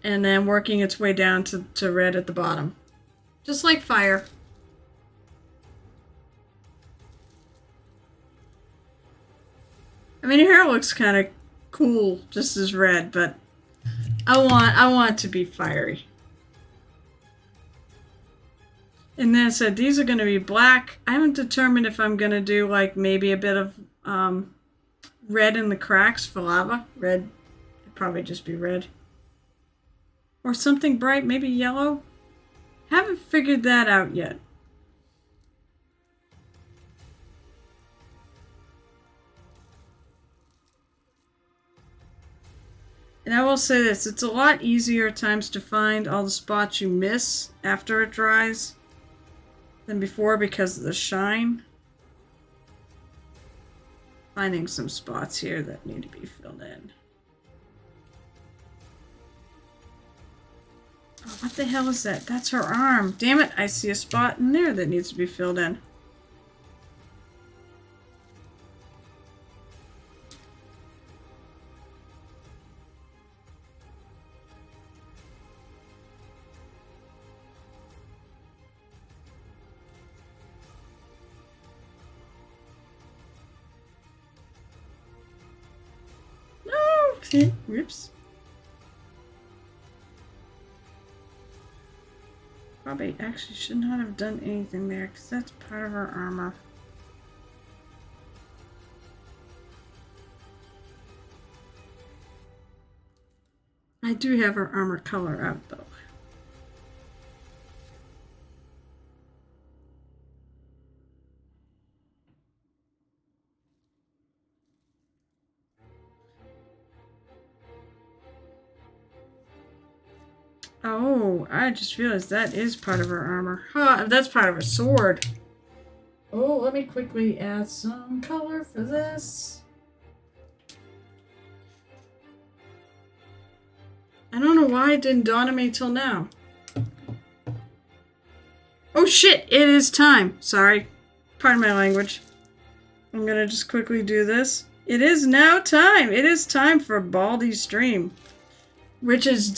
And then working its way down to red at the bottom. Just like fire. I mean, your hair looks kind of cool just as red, but I want it to be fiery. And then I said these are going to be black. I haven't determined if I'm going to do like maybe a bit of red in the cracks for lava. Red, it'd probably just be red. Or something bright, maybe yellow. Haven't figured that out yet. And I will say this, it's a lot easier at times to find all the spots you miss after it dries than before because of the shine. Finding some spots here that need to be filled in. Oh, what the hell is that? That's her arm. Damn it, I see a spot in there that needs to be filled in. No! See? Whoops. Probably actually should not have done anything there because that's part of her armor. I do have her armor color out though. Oh, I just realized that is part of her armor. Huh, that's part of her sword. Oh, let me quickly add some color for this. I don't know why it didn't dawn on me till now. Oh shit, it is time. Sorry. Pardon my language. I'm gonna just quickly do this. It is now time. It is time for Baldi's stream. Which is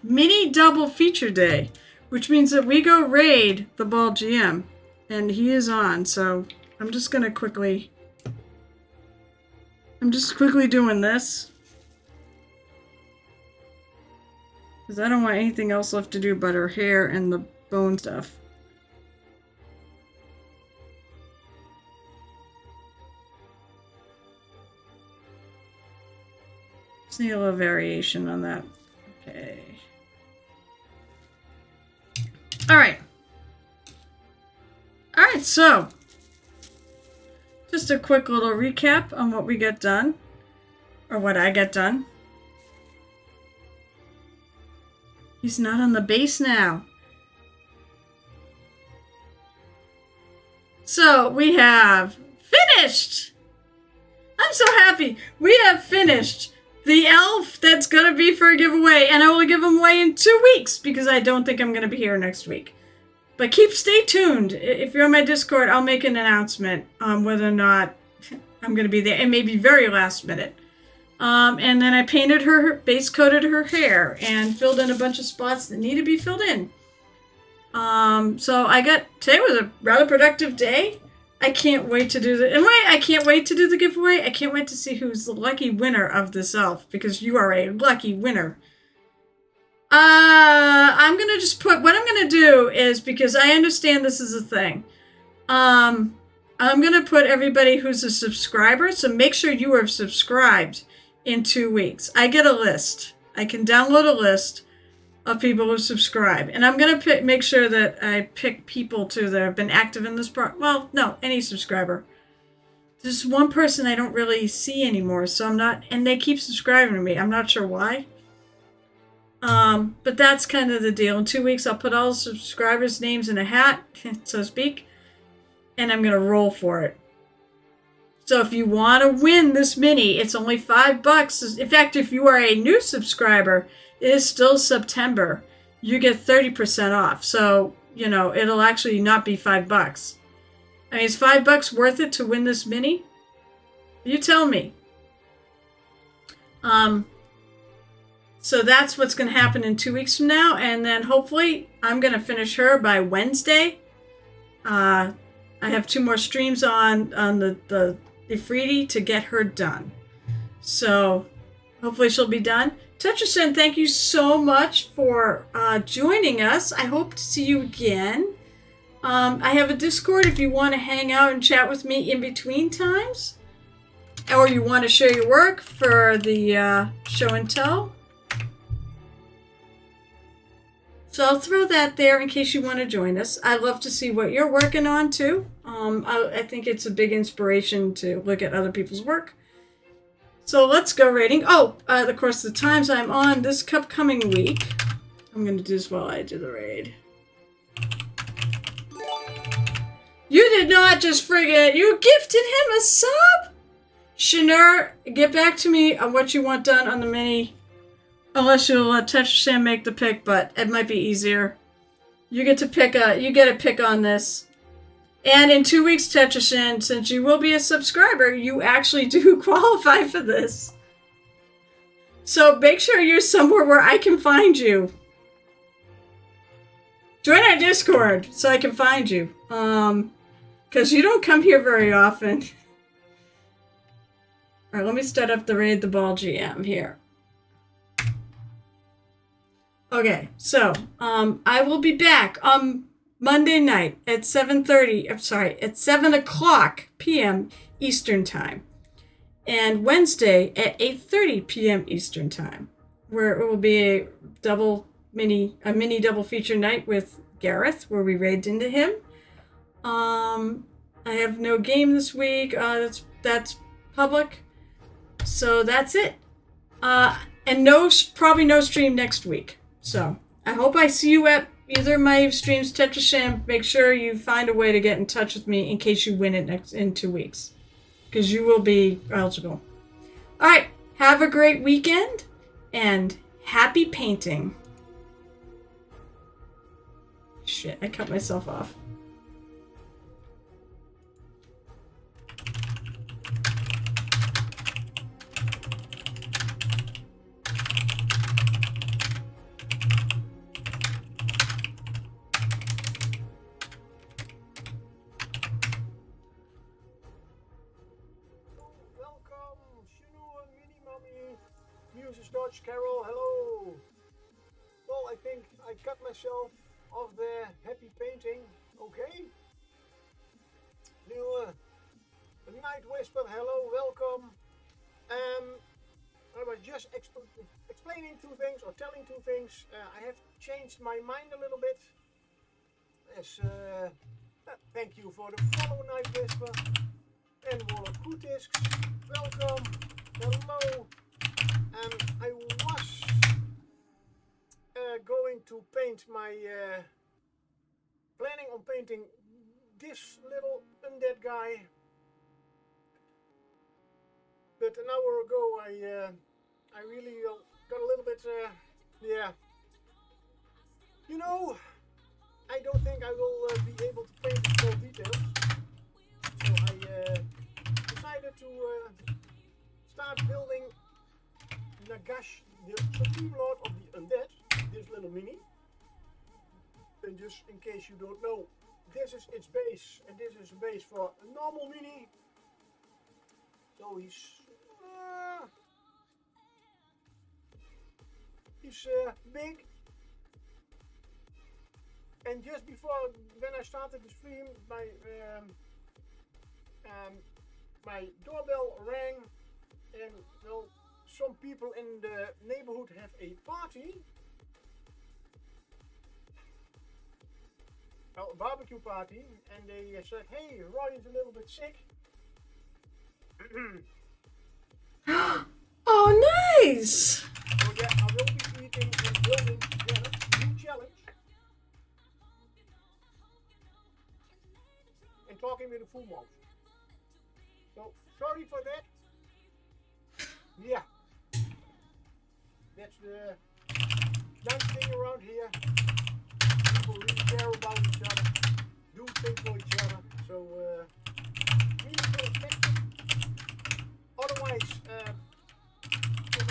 mini double feature day. which means that we go raid the ball GM, and he is on. So I'm just quickly doing this because I don't want anything else left to do but her hair and the bone stuff. Just need a little variation on that. Okay. Alright. Alright, so just a quick little recap on what we get done. Or what I get done. He's not on the base now. So we have finished! I'm so happy! We have finished the elf that's going to be for a giveaway, and I will give him away in 2 weeks because I don't think I'm going to be here next week. But stay tuned. If you're on my Discord, I'll make an announcement on whether or not I'm going to be there. It may be very last minute. And then I painted her, base coated her hair, and filled in a bunch of spots that need to be filled in. So today was a rather productive day. I can't wait to do I can't wait to do the giveaway. I can't wait to see who's the lucky winner of this elf, because you are a lucky winner. I'm gonna just put, what I'm gonna do is, because I understand this is a thing, I'm gonna put everybody who's a subscriber, so make sure you are subscribed in 2 weeks. I get a list. I can download a list of people who subscribe. And I'm going to make sure that I pick people, too, that have been active in this well, no, any subscriber. There's one person I don't really see anymore, so I'm not, and they keep subscribing to me. I'm not sure why. But that's kind of the deal. In 2 weeks, I'll put all the subscribers' names in a hat, so to speak, and I'm going to roll for it. So if you want to win this mini, it's only $5. In fact, if you are a new subscriber, it is still September. You get 30% off. So, it'll actually not be $5. I mean, is $5 worth it to win this mini? You tell me. So that's what's going to happen in 2 weeks from now. And then hopefully I'm going to finish her by Wednesday. I have 2 more streams on the Ifriti to get her done. So hopefully she'll be done. Tetrashen, thank you so much for joining us. I hope to see you again. I have a Discord if you want to hang out and chat with me in between times. Or you want to share your work for the show and tell. So I'll throw that there in case you want to join us. I'd love to see what you're working on too. I think it's a big inspiration to look at other people's work. So let's go rating. Oh, of course, the times I'm on this upcoming week. I'm going to do this while I do the raid. You did not just friggin', you gifted him a sub? Shanur, get back to me on what you want done on the mini. Unless you'll let Tetrashen make the pick, but it might be easier. You get to pick on this. And in 2 weeks, Tetrashen, since you will be a subscriber, you actually do qualify for this. So make sure you're somewhere where I can find you. Join our Discord so I can find you. Because you don't come here very often. Alright, let me start up the Raid the Ball GM here. Okay, so I will be back on Monday night at 7 o'clock p.m. Eastern Time. And Wednesday at 8:30 p.m. Eastern Time, where it will be a mini double feature night with Gareth, where we raid into him. I have no game this week. That's public. So that's it. And probably no stream next week. So I hope I see you at either of my streams. Tetrashen, make sure you find a way to get in touch with me in case you win it in 2 weeks. Because you will be eligible. Alright, have a great weekend. And happy painting. Shit, I cut myself off. much, Carol. Hello. Well, I think I cut myself off there. Happy painting. Okay. New Night Whisper. Hello, welcome. I was just explaining two things or telling two things. I have changed my mind a little bit. Yes, thank you for the follow, Night Whisper. And Warlock Kutisks, welcome. Hello. I was going to paint my planning on painting this little undead guy, but an hour ago I really got a little bit yeah, you know, I don't think I will be able to paint the small details, so I decided to start building Nagash, the Supreme Lord of the Undead, this little mini. And just in case you don't know, this is its base, and this is a base for a normal mini. So he's big. And just before, when I started the stream, my doorbell rang, and well, some people in the neighborhood have a party. Well, a barbecue party, and they said, hey, Roy is a little bit sick. Oh, nice! So yeah, I will be eating and building together. New challenge. And talking with a full mouth. So, sorry for that. Yeah. That's the nice thing around here. People really care about each other, do things for each other, so really respect. Otherwise, if I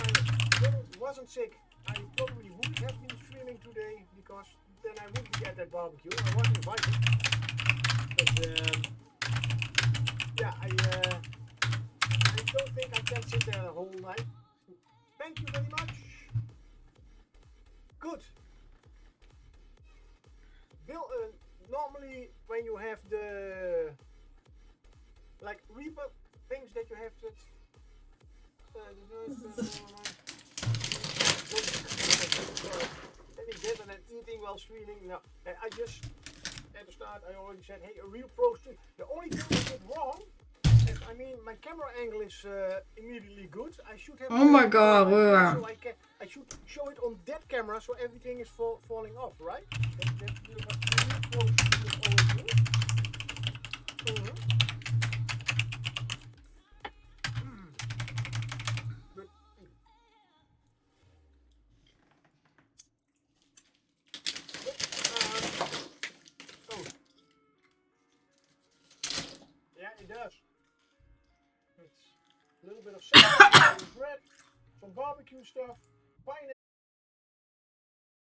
wasn't sick, I probably wouldn't have been streaming today, because then I wouldn't be at that barbecue. I wasn't invited. But yeah, I don't think I can sit there the whole night. Thank you very much. Good. Bill, normally when you have the like Reaper things that you have to any better than eating while streaming. No, I just at the start I already said, hey, a real pro stream. The only thing I did wrong is, I mean, my camera angle is immediately good. I should have. Oh my god, so I should show it on that camera so everything is falling off, right? That's what the real pro streamers always do. But, oh. Yeah, it does. It's a little bit of salad, bread, some barbecue stuff, pineapple.